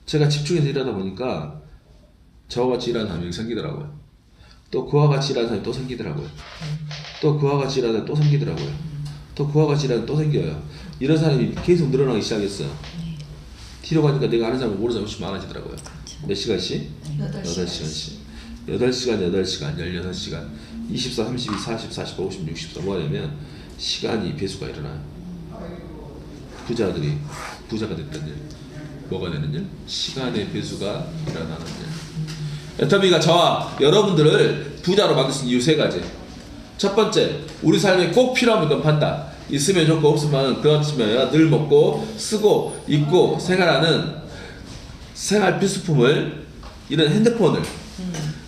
제가 집중해서 일하다 보니까 저와 같이 일하는 사람이 생기더라고요. 또 그와 같이 일하는 사람이 또 생기더라고요. 또 그와 같이 일하는 사람이 또 생기더라고요. 또 그와 같이 일하는 사람이 또 생겨요. 이런 사람이 계속 늘어나기 시작했어요. 뒤로 가니까 내가 아는 사람이 모르는 사람이 훨씬 많아지더라고요. 몇 시간씩? 8시간씩. 8시간, 16시간. 24, 32, 40, 45, 50, 60도 뭐가 되면 시간이 배수가 일어나요. 부자들이 부자가 됐던 일 뭐가 되는 일? 시간의 배수가 일어나는 일. 애터미가 저와 여러분들을 부자로 만들 수 있는 이유 세 가지. 첫 번째, 우리 삶에 꼭 필요한 물건 판다. 있으면 좋고 없으면 그렇지만 늘 먹고 쓰고 입고 생활하는 생활 필수품을, 이런 핸드폰을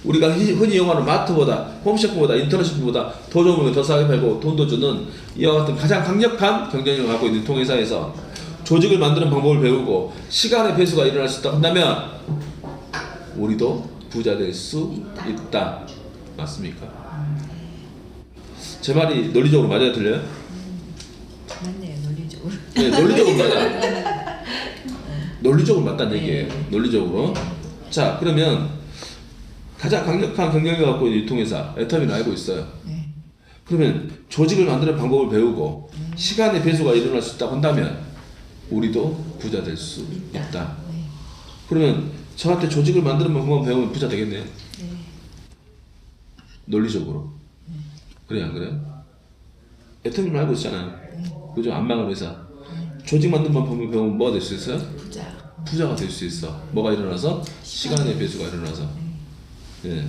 우리가 흔히 이용하는 마트보다, 홈쇼핑보다, 인터넷 쇼핑보다 더 좋은 물건 더 싸게 팔고 돈도 주는 이와 같은 가장 강력한 경쟁력을 갖고 있는 통회사에서 조직을 만드는 방법을 배우고 시간의 배수가 일어날 수 있다 한다면 우리도 부자 될 수 있다. 맞습니까? 제 말이 논리적으로 맞아요? 들려요? 맞네요, 논리적으로. 네, 논리적으로 맞아요. 논리적으로 맞다는 얘기예요. 논리적으로. 자, 그러면 가장 강력한 경쟁력을 갖고 있는 유통회사 애터미는 알고 있어요. 네. 그러면 조직을 만드는 방법을 배우고 시간의 배수가 일어날 수 있다고 한다면 우리도 부자 될 수 있다. 네. 그러면 저한테 조직을 만드는 방법을 배우면 부자 되겠네요. 네. 논리적으로. 그래 안 그래요? 애터미는 알고 있잖아요. 그죠? 안 망한 회사. 조직 만드는 방법을 배우면 뭐가 될 수 있어요? 부자. 부자가 될 수 있어. 뭐가 일어나서? 시간의 배수가 일어나서. 예.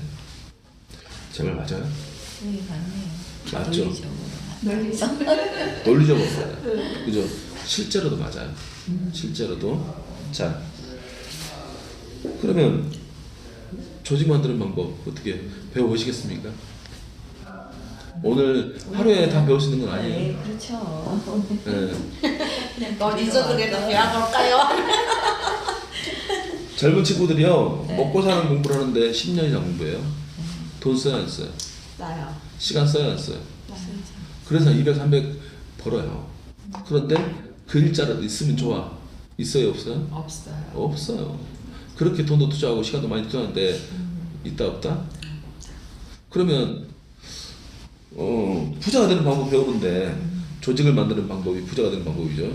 제 말 맞아요? 네, 맞네요. 맞죠? 논리적으로. 논리적으로 맞아요. 그죠? 실제로도 맞아요. 실제로도. 자, 그러면 조직 만드는 방법 어떻게 배워보시겠습니까? 오늘 하루에 다 배울 수 있는 건 아니에요. 네, 그렇죠. 예. 넌 있어서라도 배워볼까요? 젊은 친구들이요, 먹고 사는 공부를 하는데 10년이나 공부해요. 돈 써야 안 써요? 나요. 시간 써야 안 써요? 그래서 200, 300 벌어요. 그런데 그 일자라도 있으면 좋아. 있어요, 없어요? 없어요. 없어요. 그렇게 돈도 투자하고 시간도 많이 투자하는데 있다 없다? 그러면 부자가 되는 방법 배우는데 조직을 만드는 방법이 부자가 되는 방법이죠.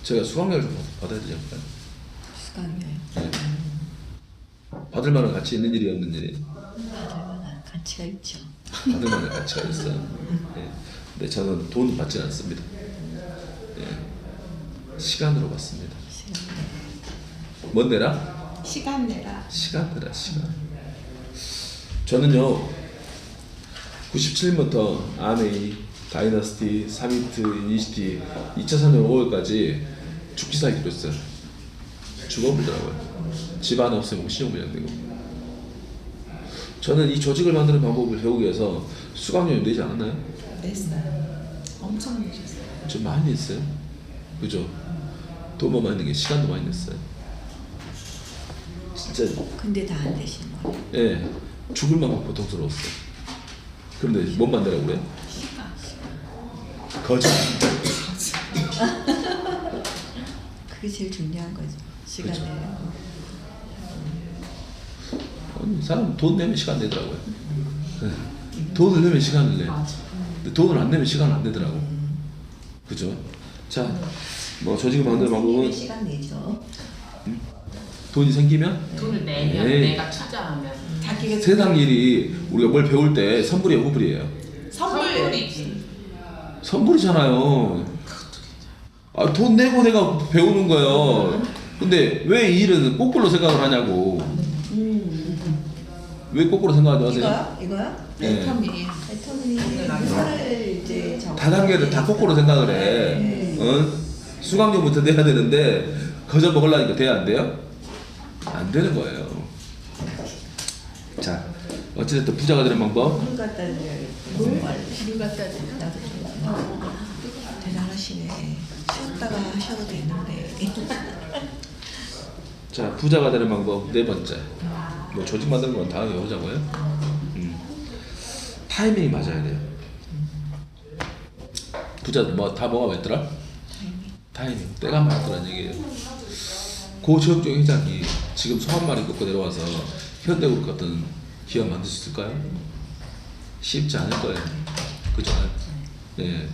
제가 수강료를 좀 받아야 되지 않을까요? 수강료. 네. 받을 만한 가치 있는 일이 없는 일이 받을 만한 가치가 있죠. 받을 만한 가치가 있어요. 예. 근데 저는 돈 받지 않습니다. 예. 시간으로 받습니다. 뭔 내라? 시간 내라. 시간 내라, 시간. 저는요 97년부터 아메이, 다이너스티, 사미트, 이니시티 2003년 5월까지 죽기 살기로 했어요. 죽어버리더라고요. 집 안에 없으면 신용불량되고. 저는 이 조직을 만드는 방법을 배우기 위해서 수강료를 내지 않았나요? 냈어요. 엄청 내셨어요. 좀 많이 냈어요. 그죠? 돈만 많이 낸게 시간도 많이 냈어요. 진짜 근데 다 안 되시는 거예요. 예, 죽을 만큼 고통스러웠어요. 그런데 뭔 만들라고 그래? 거짓. 그게 제일 중요한 거죠. 시간이에요. 아니, 사람 돈 내면 시간 내더라고요. 예. 돈을 내면 시간을 내. 근데 돈을 안 내면 시간을 안 내더라고. 그죠? 자, 뭐 조직을 만드는 방법은 시간 내죠. 돈이 생기면 돈을 내면 에이. 내가 투자하면 자기가 세상 일이 우리가 뭘 배울 때 선불이에요, 후불이에요? 선물이지. 선불이잖아요. 아, 돈 내고 내가 배우는 거예요. 근데 왜 이 일은 거꾸로 생각을 하냐고. 왜 거꾸로 생각하지 마세요? 이거요? 네. 애터미. 애터미 회사를 이제 다단계를 다 거꾸로 생각을 해. 어? 수강료부터 내야 되는데 거저 먹으려니까 돼야 안 돼요? 안 되는 거예요. 자, 어찌됐든 부자가 되는 방법. 물 갖다 드려야겠다. 물 갖다 드려. 나도 좀 대단하시네. 쉬었다가 하셔도 되는데. 자, 부자가 되는 방법 네 번째. 뭐 조직 만드는 건 다음에 해보자고요. 타이밍이 맞아야 돼요. 부자 뭐가 있더라? 타이밍. 때가 맞더라는 얘기예요. 고소영종 회장이 지금 소 한 마리 꺾고 내려와서 현대그룹 같은 기업 만들 수 있을까요? 쉽지 않을 거예요. 그죠? 네.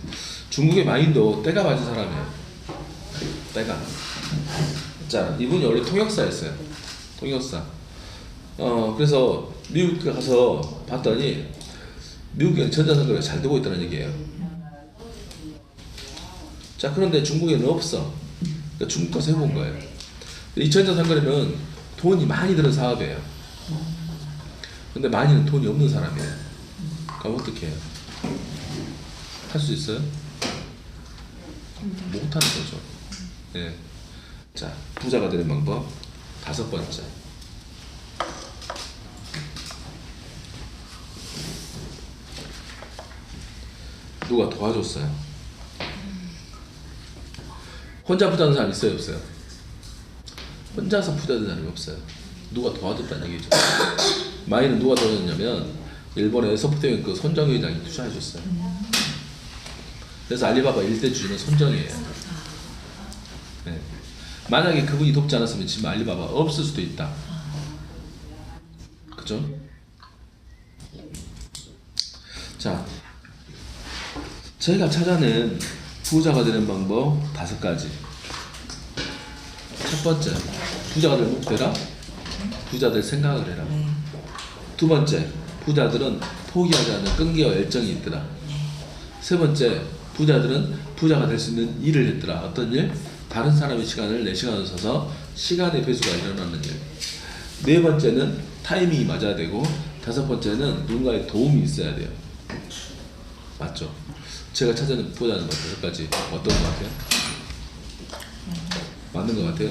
중국의 마인도 때가 맞은 사람이에요. 때가. 자, 이분이 원래 통역사였어요. 통역사. 그래서 미국에 가서 봤더니 미국에는 전자상거래가 잘 되고 있다는 얘기예요. 자, 그런데 중국에는 없어. 그러니까 중국 가서 해본 거예요. 이 전자상거래는 돈이 많이 드는 사업이에요. 근데 많이는 돈이 없는 사람이에요. 그럼 어떻게 해요? 할 수 있어요? 못하는 거죠. 예. 자, 부자가 되는 방법 5번째. 누가 도와줬어요? 혼자 부자 된 사람 있어요, 없어요? 혼자서 부자 된 사람이 없어요. 누가 도와줬다는 얘기죠. 마이는 누가 도와줬냐면 일본의 소프트뱅크 손정희 회장이 투자해줬어요. 그래서 알리바바 1대 주주는 손정희예요. 네. 만약에 그분이 돕지 않았으면 지금 알리바바 없을 수도 있다. 그죠? 자, 제가 찾아낸 부자가 되는 방법 5가지. 첫 번째, 부자가 될 목표라 부자 될 생각을 해라. 두 번째, 부자들은 포기하지 않는 끈기와 열정이 있더라. 세 번째, 부자들은 부자가 될 수 있는 일을 했더라. 어떤 일? 다른 사람의 시간을 내 시간으로 써서 시간의 배수가 일어나는 일. 네 번째는 타이밍이 맞아야 되고, 5번째는 누군가의 도움이 있어야 돼요. 맞죠? 제가 찾아낸 부자는 5가지 어떤 것 같아요? 맞는 것 같아요?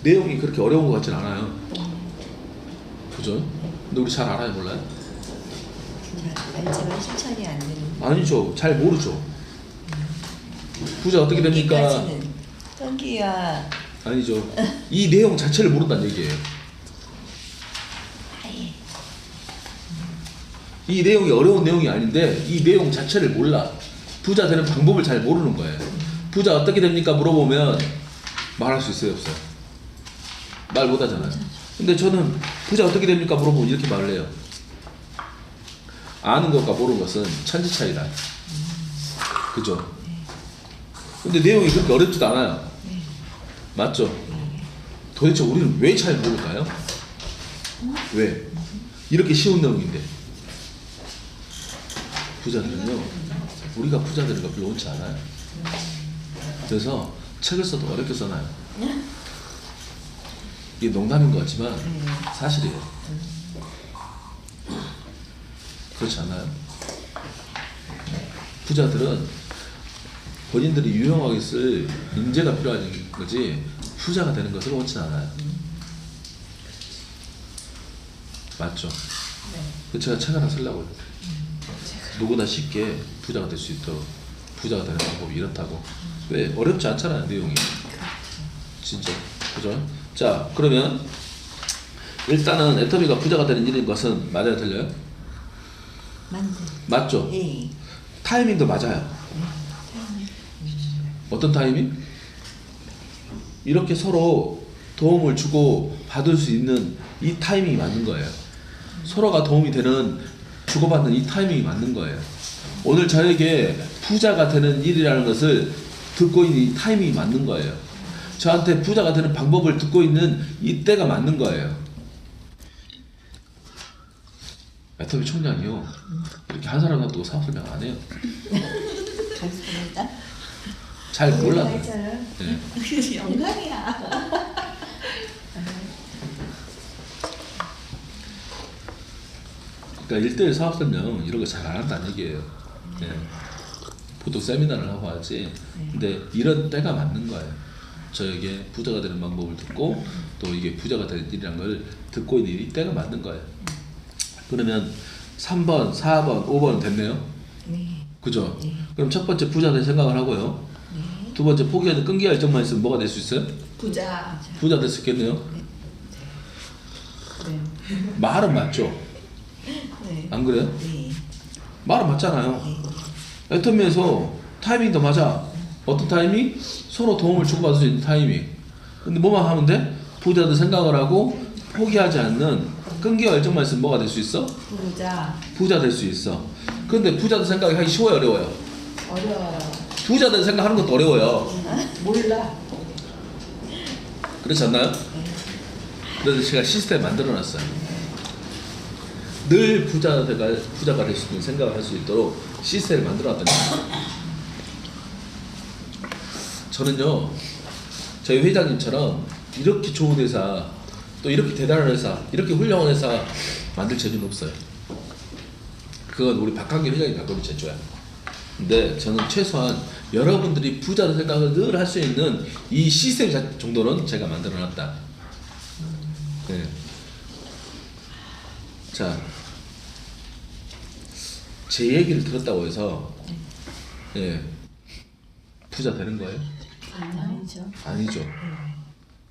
내용이 그렇게 어려운 것 같진 않아요. 그죠? 근데 우리 잘 알아요, 몰라요? 알지만 실천이 안 되는. 아니죠. 잘 모르죠. 부자 어떻게 됩니까? 여기까지는 ton기야. 아니죠. 이 내용 자체를 모른다는 얘기예요. 아예. 이 내용이 어려운 내용이 아닌데 이 내용 자체를 몰라. 부자 되는 방법을 잘 모르는 거예요. 부자 어떻게 됩니까? 물어보면 말할 수 있어요, 없어요? 말 못하잖아요. 근데 저는 부자 어떻게 됩니까? 물어보면 이렇게 말을 해요. 아는 것과 모르는 것은 천지 차이다. 그죠? 근데 내용이 그렇게 어렵지도 않아요. 맞죠? 도대체 우리는 왜 잘 모를까요? 왜? 이렇게 쉬운 내용인데. 부자들은요, 우리가 부자 되는 거 별로 옳지 않아요. 그래서 책을 써도 어렵게 써놔요. 이게 농담인 것 같지만 사실이에요. 그렇지 않아요? 부자들은 본인들이 유용하게 쓸 인재가 필요한 거지 부자가 되는 것을 원치 않아요. 맞죠? 네. 제가 책 하나 쓰려고요. 누구나 쉽게 부자가 될 수 있도록 부자가 되는 방법이 이렇다고. 왜? 어렵지 않잖아요, 내용이. 진짜. 그죠? 자, 그러면 일단은 애터미가 부자가 되는 일인 것은 맞아요, 틀려요? 맞죠? 예. 타이밍도 맞아요. 어떤 타이밍? 이렇게 서로 도움을 주고 받을 수 있는 이 타이밍이 맞는 거예요. 서로가 도움이 되는, 주고받는 이 타이밍이 맞는 거예요. 오늘 저에게 부자가 되는 일이라는 것을 듣고 있는 이 타이밍이 맞는 거예요. 저한테 부자가 되는 방법을 듣고 있는 이 때가 맞는 거예요. 애터미 총장이요, 이렇게 한 사람 놔두고 사업 설명 안 해요. 감사합니다. 잘 몰라요. 네. 영광이야. 그러니까 1대1 사업 설명 이런 거 잘 안 한다는 얘기예요. 네. 보통 세미나를 하고 하지. 근데 이런 때가 맞는 거예요. 저에게 부자가 되는 방법을 듣고 또 이게 부자가 될 일이란 걸 듣고 있는 이 때가 맞는 거예요. 그러면 3번, 4번, 5번 됐네요. 네. 그죠? 네. 그럼 첫 번째 부자 될 생각을 하고요. 네. 두 번째 포기하는 끈기와 열정만 있으면 뭐가 될 수 있어요? 부자. 부자 될 수 있겠네요. 네. 말은 맞죠? 네. 안 그래요? 네. 말은 맞잖아요. 네. 애터미에서 타이밍도 맞아. 어떤 타이밍? 서로 도움을 주고받을 수 있는 타이밍. 근데 뭐만 하면 돼? 부자도 생각을 하고 포기하지 않는 끈기와 열정만 있으면 뭐가 될 수 있어? 부자. 부자 될 수 있어. 근데 부자도 생각이 하기 쉬워요, 어려워요? 어려워요. 부자들 생각하는 것도 어려워요. 몰라. 그렇지 않나요? 그래서 제가 시스템 만들어 놨어요. 늘 부자가 될 수 있는 생각을 할 수 있도록 시스템을 만들어놨다는 거예요. 저는요, 저희 회장님처럼 이렇게 좋은 회사, 또 이렇게 대단한 회사, 이렇게 훌륭한 회사 만들 재주는 없어요. 그건 우리 박한길 회장이 갖고 있는 재주야. 근데 저는 최소한 여러분들이 부자로 생각을 늘 할 수 있는 이 시스템 정도는 제가 만들어놨다. 네. 자, 제 얘기를 들었다고 해서 예, 부자 되는 거예요? 아니죠. 아니죠.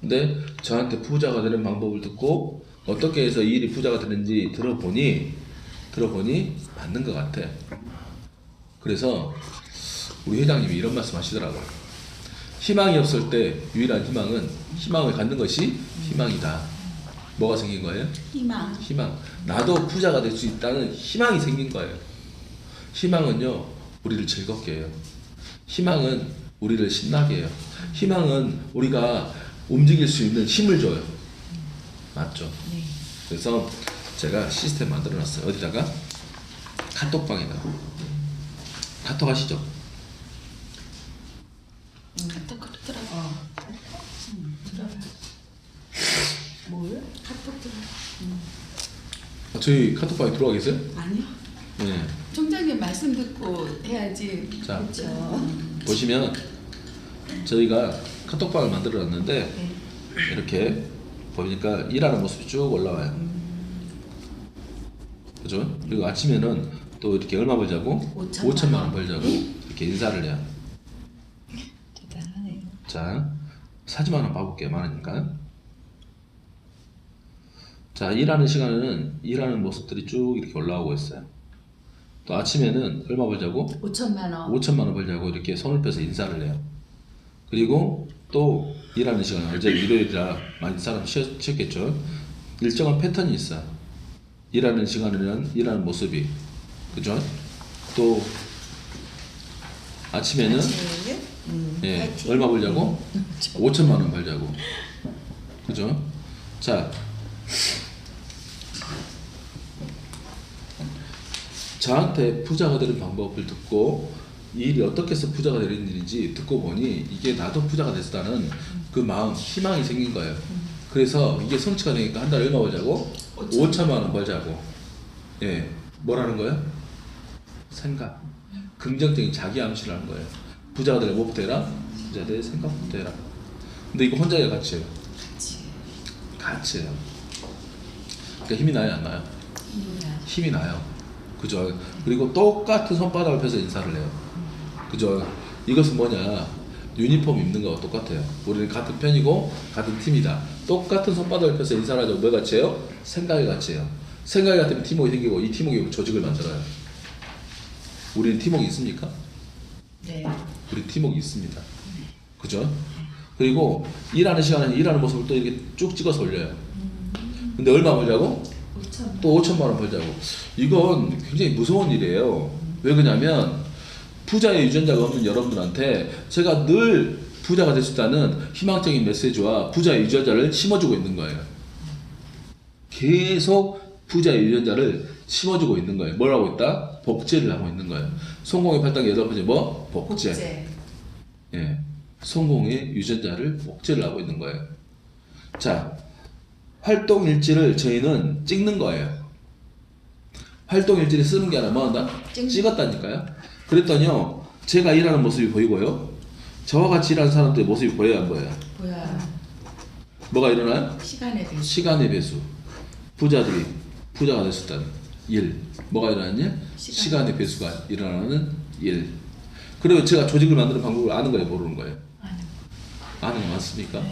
근데 저한테 부자가 되는 방법을 듣고 어떻게 해서 이 일이 부자가 되는지 들어보니 맞는 것 같아. 그래서 우리 회장님이 이런 말씀 하시더라고요. 희망이 없을 때 유일한 희망을 갖는 것이 희망이다. 뭐가 생긴 거예요? 희망. 나도 부자가 될 수 있다는 희망이 생긴 거예요. 희망은요, 우리를 즐겁게 해요. 희망은 우리를 신나게 해요. 희망은 우리가 움직일 수 있는 힘을 줘요. 맞죠? 네. 그래서 제가 시스템 만들어놨어요. 어디다가? 카톡방에다가. 카톡 하시죠? 카톡 들어가. 뭘? 카톡 들어가. 저희 카톡방에 들어와 계세요? 아니요. 네. 총장님 말씀 듣고 해야지. 자, 그렇죠. 보시면 저희가 카톡방을 만들어놨는데 네. 이렇게 보니까 일하는 모습이 쭉 올라와요. 그죠? 그리고 아침에는 또 이렇게 얼마 벌자고? 5천만 원 벌자고 이렇게 인사를 해요. 대단하네요. 자, 사진만 한번 봐볼게요. 많으니까. 자, 일하는 시간에는 일하는 모습들이 쭉 이렇게 올라오고 있어요. 또 아침에는 얼마 벌자고? 5천만 원. 5천만 원 벌자고 이렇게 손을 펴서 인사를 해요. 그리고 또 일하는 시간, 어제 일요일이라 많은 사람 쉬었겠죠. 일정한 패턴이 있어요. 일하는 시간에는 일하는 모습이, 그죠? 또 아침에는 예, 파이팅. 얼마 벌자고? 5천만 원 벌자고, 그죠? 자, 저한테 부자가 되는 방법을 듣고 이 일이 어떻게 해서 부자가 되는 일인지 듣고 보니 이게 나도 부자가 됐다는 그 마음, 희망이 생긴 거예요. 그래서 이게 성취가 되니까 한 달에 얼마 벌자고? 5천만 원 벌자고. 예, 뭐라는 거예요? 생각. 긍정적인 자기 암시를 하는 거예요. 부자가 되려 뭐부터 해라? 부자 될 생각부터 해라. 근데 이거 혼자 해야 같이 해요. 같이 해요. 그러니까 힘이 나요, 안 나요? 힘이 나요. 그죠? 그리고 똑같은 손바닥을 펴서 인사를 해요. 그죠? 이것은 뭐냐? 유니폼 입는 거와 똑같아요. 우리는 같은 편이고 같은 팀이다. 똑같은 손바닥을 펴서 인사를 하죠. 뭐 같이 해요? 생각이 같이 해요. 생각이 같으면 팀워크가 생기고 이 팀워크가 조직을 만들어요. 우리는 팀워크 있습니까? 네. 우리 팀워크 있습니다. 그죠? 그리고 일하는 시간에 일하는 모습을 또 이렇게 쭉 찍어서 올려요. 근데 얼마 벌자고? 5천. 또 5천만 원 벌자고. 이건 굉장히 무서운 일이에요. 왜 그러냐면 부자의 유전자가 없는 여러분들한테 제가 늘 부자가 될 수 있다는 희망적인 메시지와 부자의 유전자를 심어주고 있는 거예요. 계속 부자의 유전자를 심어주고 있는 거예요. 뭘 하고 있다? 복제를 하고 있는 거예요. 성공의 8단계 8번째 뭐? 복제. 예, 성공의 유전자를 복제를 하고 있는 거예요. 자, 활동 일지를 저희는 찍는 거예요. 활동 일지를 쓰는 게 아니라 뭐 한다? 찍었다니까요. 그랬더니요, 제가 일하는 모습이 보이고요, 저와 같이 일하는 사람들의 모습이 보여야 안 보여요? 뭐야? 뭐가 일어나요? 시간에 대해서. 시간의 배수. 부자들이 부자가 될 수 있다는 일. 뭐가 일어나냐? 시간의 배수가 일어나는 일. 그리고 제가 조직을 만드는 방법을 아는 거예요, 모르는 거예요? 아는 거 맞습니까?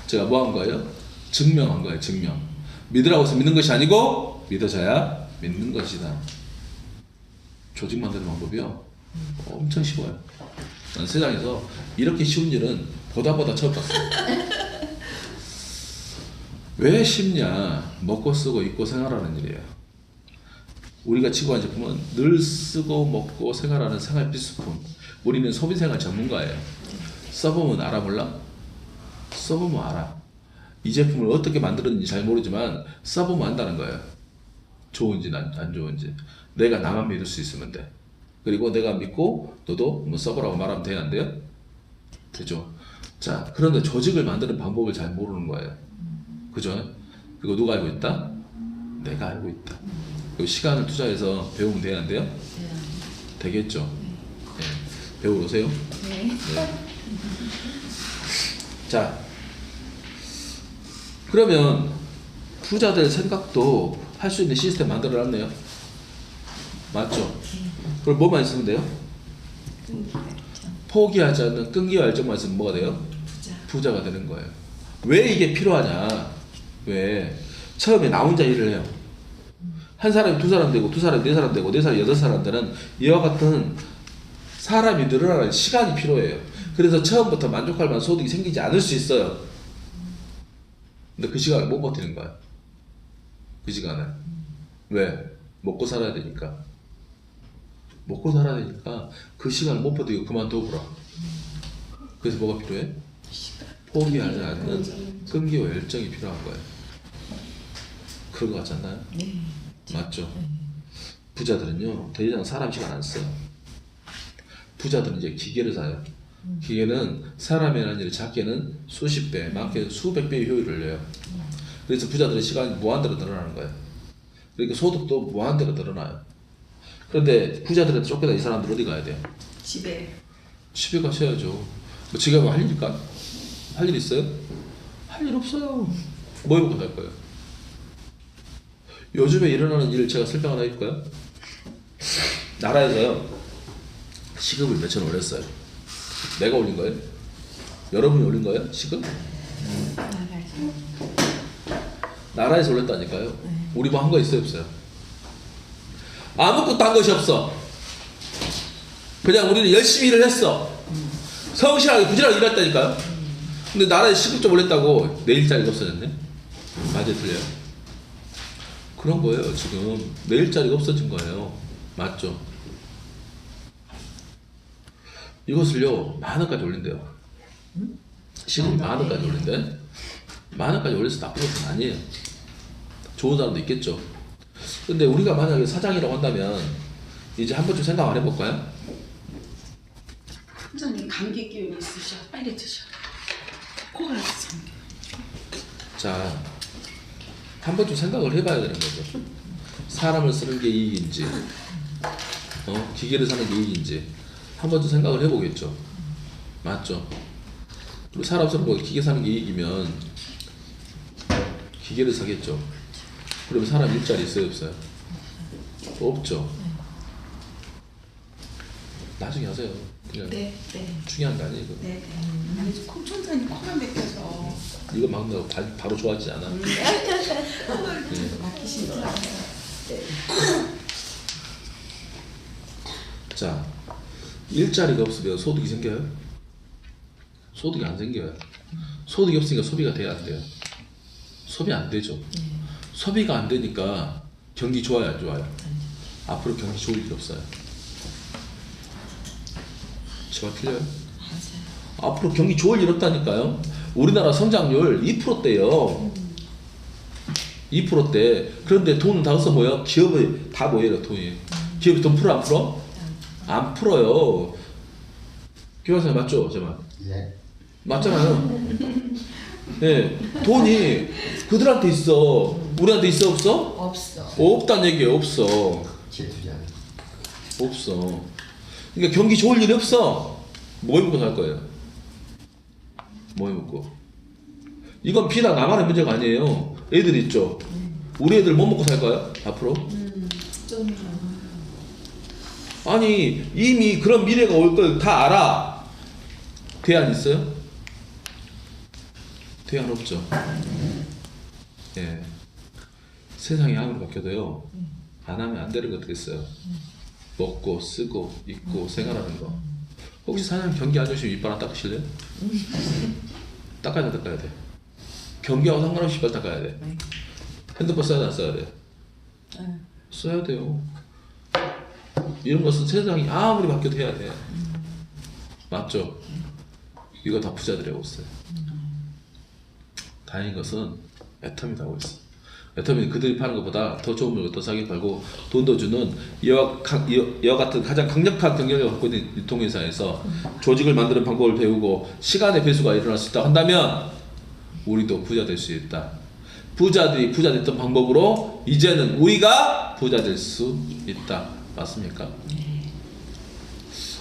제가 뭐 한 거예요? 증명한 거예요, 증명. 믿으라고 해서 믿는 것이 아니고 믿어져야 믿는 것이다. 조직 만드는 방법이요, 엄청 쉬워요. 난 세상에서 이렇게 쉬운 일은 보다 처음 봤어요. 왜 쉽냐? 먹고 쓰고 입고 생활하는 일이에요. 우리가 치고 한 제품은 늘 쓰고 먹고 생활하는 생활 필수품. 우리는 소비생활 전문가예요. 써보면 알아 몰라? 써보면 알아. 이 제품을 어떻게 만들었는지 잘 모르지만 써보면 안다는 거예요. 좋은지 안 좋은지. 내가 나만 믿을 수 있으면 돼. 그리고 내가 믿고 너도 뭐 써보라고 말하면 돼, 안 돼요? 그죠? 자, 그런데 조직을 만드는 방법을 잘 모르는 거예요. 그죠? 그리고 누가 알고 있다? 내가 알고 있다. 그리고 시간을 투자해서 배우면 돼야 안 돼요? 되겠죠? 네. 배우러 오세요. 네. 네. 자, 그러면 부자들 생각도 할 수 있는 시스템 만들어놨네요. 맞죠? 그럼 뭐만 있으면 돼요? 포기하지 않는 끈기와 열정만 있으면 뭐가 돼요? 부자가 되는 거예요. 왜 이게 필요하냐? 왜? 처음에 나 혼자 일을 해요. 한 사람이 두 사람 되고, 두 사람이 네 사람 되고, 네 사람이 여덟 사람 되는 이와 같은 사람이 늘어나는 시간이 필요해요. 그래서 처음부터 만족할 만한 소득이 생기지 않을 수 있어요. 근데 그 시간을 못 버티는 거야. 그 시간을. 왜? 먹고 살아야 되니까. 먹고 살아야 되니까 그 시간을 못 버티고 그만두어보라. 그래서 뭐가 필요해? 포기하지 않는 끈기와 열정이 필요한 거예요. 그런 거 같지 않나요? 네. 맞죠? 부자들은요, 더 이상 사람 시간 안 써요. 부자들은 이제 기계를 사요. 기계는 사람이 하는 일을 작게는 수십 배, 많게는 수백 배의 효율을 내요. 그래서 부자들의 시간이 무한대로 늘어나는 거예요. 그러니까 소득도 무한대로 늘어나요. 그런데 부자들한테 쫓겨나 이 사람들 어디 가야 돼요? 집에. 집에 가셔야죠. 뭐 지가 뭐 할 일일까? 할 일 있어요? 할 일 없어요. 뭐 해먹고 살 거예요? 요즘에 일어나는 일을 제가 설명 하나 해줄까요? 나라에서요, 시급을 몇천 원 올렸어요. 내가 올린 거예요? 여러분이 올린 거예요? 시급? 나라에서 올렸다니까요. 우리 뭐 한 거 있어요, 없어요? 아무것도 한 것이 없어. 그냥 우리는 열심히 일을 했어. 성실하게 부지런하게 일했다니까요. 근데 나라에 시급 좀 올렸다고 내 일자리가 없어졌네? 맞아요, 틀려요? 그런 거예요. 지금 내 일자리가 없어진 거예요. 맞죠? 이것을요, 만 원까지 올린대요. 시급이 만 원까지 올린대. 만 원까지 올려서 나쁜 것은 아니에요. 좋은 사람도 있겠죠. 근데 우리가 만약에 사장이라고 한다면 이제 한 번쯤 생각 안 해볼까요? 선생님 감기 기운이 있으셔. 빨리 드셔. 코가 잠겨. 자, 한 번쯤 생각을 해봐야 되는 거죠. 사람을 쓰는 게 이익인지, 기계를 사는 게 이익인지 한 번쯤 생각을 해보겠죠. 맞죠? 우리 사람 쓰는 거 기계 사는 게 이익이면 기계를 사겠죠. 그러면 사람 일자리 있어요, 없어요? 없죠. 나중에 하세요. 그냥 네, 네. 중요한 거 아니에요. 이거. 네, 네. 아니, 저 콩촌사님 코가 막혀서 이거 막는다고 바로 좋아지지 않아. 네. 막히신 줄 알아요. 네. 자, 일자리가 없으면 소득이 생겨요? 소득이 안 생겨요. 소득이 없으니까 소비가 돼야 안 돼요. 소비 안 되죠. 소비가 안 되니까 경기 좋아요, 안 좋아요? 앞으로 경기 좋을 일 없어요. 제가 틀려요? 앞으로 경기 좋을 일 없다니까요. 우리나라 성장률 2%대요. 2%대. 그런데 돈은 다 어디서 모여? 기업이 다 모여요, 돈이. 기업이 돈 풀어, 안 풀어? 안 풀어요. 교환사님 맞죠? 제 말. 네. 맞잖아요. 네, 돈이 그들한테 있어. 우리한테 있어, 없어? 없어. 없다는 얘기예요. 없어. 재투자. 없어. 그러니까 경기 좋을 일이 없어. 뭐 해먹고 살 거예요? 뭐 해먹고? 이건 비단 나만의 문제가 아니에요. 애들 있죠. 우리 애들 뭐 먹고 살까요? 앞으로? 좀 아니 이미 그런 미래가 올 걸 다 알아. 대안 있어요? 대안 없죠. 예. 세상이 아무리 바뀌어도요, 안 하면 안 되는 것들이 있어요. 먹고 쓰고 입고 생활하는 거. 혹시 사장님 경기 안 좋으시면 이빨 안 닦으실래요? 닦아야 돼, 닦아야 돼. 경기하고 상관없이 이빨 닦아야 돼. 핸드폰 써야 돼, 안 써야 돼? 써야 돼요. 이런 것은 세상이 아무리 바뀌어도 해야 돼. 맞죠? 이거 다 부자들이 하고 있어요. 다행인 것은 애텀이 다 하고 있어. 애터미는 그들이 파는 것보다 더 좋은 물건 더 싸게 팔고 돈도 주는 이와 같은 가장 강력한 경쟁력을 갖고 있는 유통회사에서 조직을 만드는 방법을 배우고 시간의 배수가 일어날 수 있다 한다면 우리도 부자 될 수 있다. 부자들이 부자 됐던 방법으로 이제는 우리가 부자 될 수 있다. 맞습니까?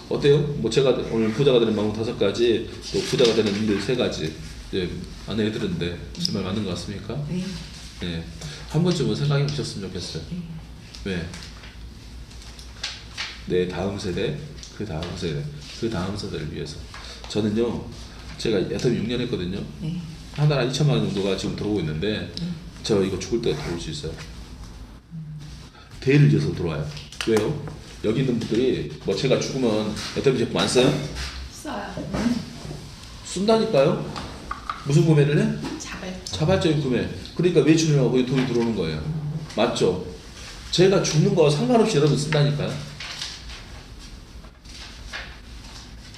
어때요? 뭐 제가 오늘 부자가 되는 방법 5가지, 또 부자가 되는 일들 3가지 안내해드렸는데 정말 맞는 것 같습니까? 네. 네. 한 번쯤은 생각해 보셨으면 좋겠어요. 왜? 내 다음 세대, 그 다음 세대, 그 다음 세대를 위해서. 저는요, 제가 애터미 6년 했거든요. 네. 한 달에 2천만 원 정도가 지금 들어오고 있는데, 저 이거 죽을 때 들어올 수 있어요. 대를 이어서 들어와요. 왜요? 여기 있는 분들이 뭐 제가 죽으면 애터미 제품 안 써요? 써요. 쓴다니까요? 무슨 구매를 해? 자발적인 구매. 그러니까 외출하고 거기 돈이 들어오는 거예요. 맞죠? 제가 죽는 거 상관없이 여러분 쓴다니까요.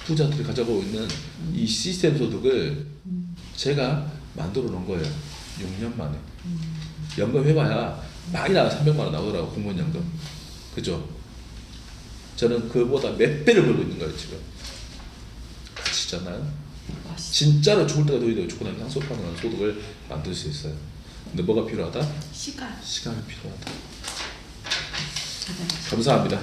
부자들이 가져가고 있는 이 시스템 소득을 제가 만들어 놓은 거예요. 6년 만에. 연금 해봐야 많이 나가 300만 원 나오더라고, 공무원 연금. 그죠? 저는 그보다 몇 배를 벌고 있는 거예요, 지금. 가치잖아요. 진짜로 죽을 때가 돈이 되고 죽고 나면 상속하는 소득을 만들 수 있어요. 근데 뭐가 필요하다? 시간. 시간이 필요하다. 감사합니다.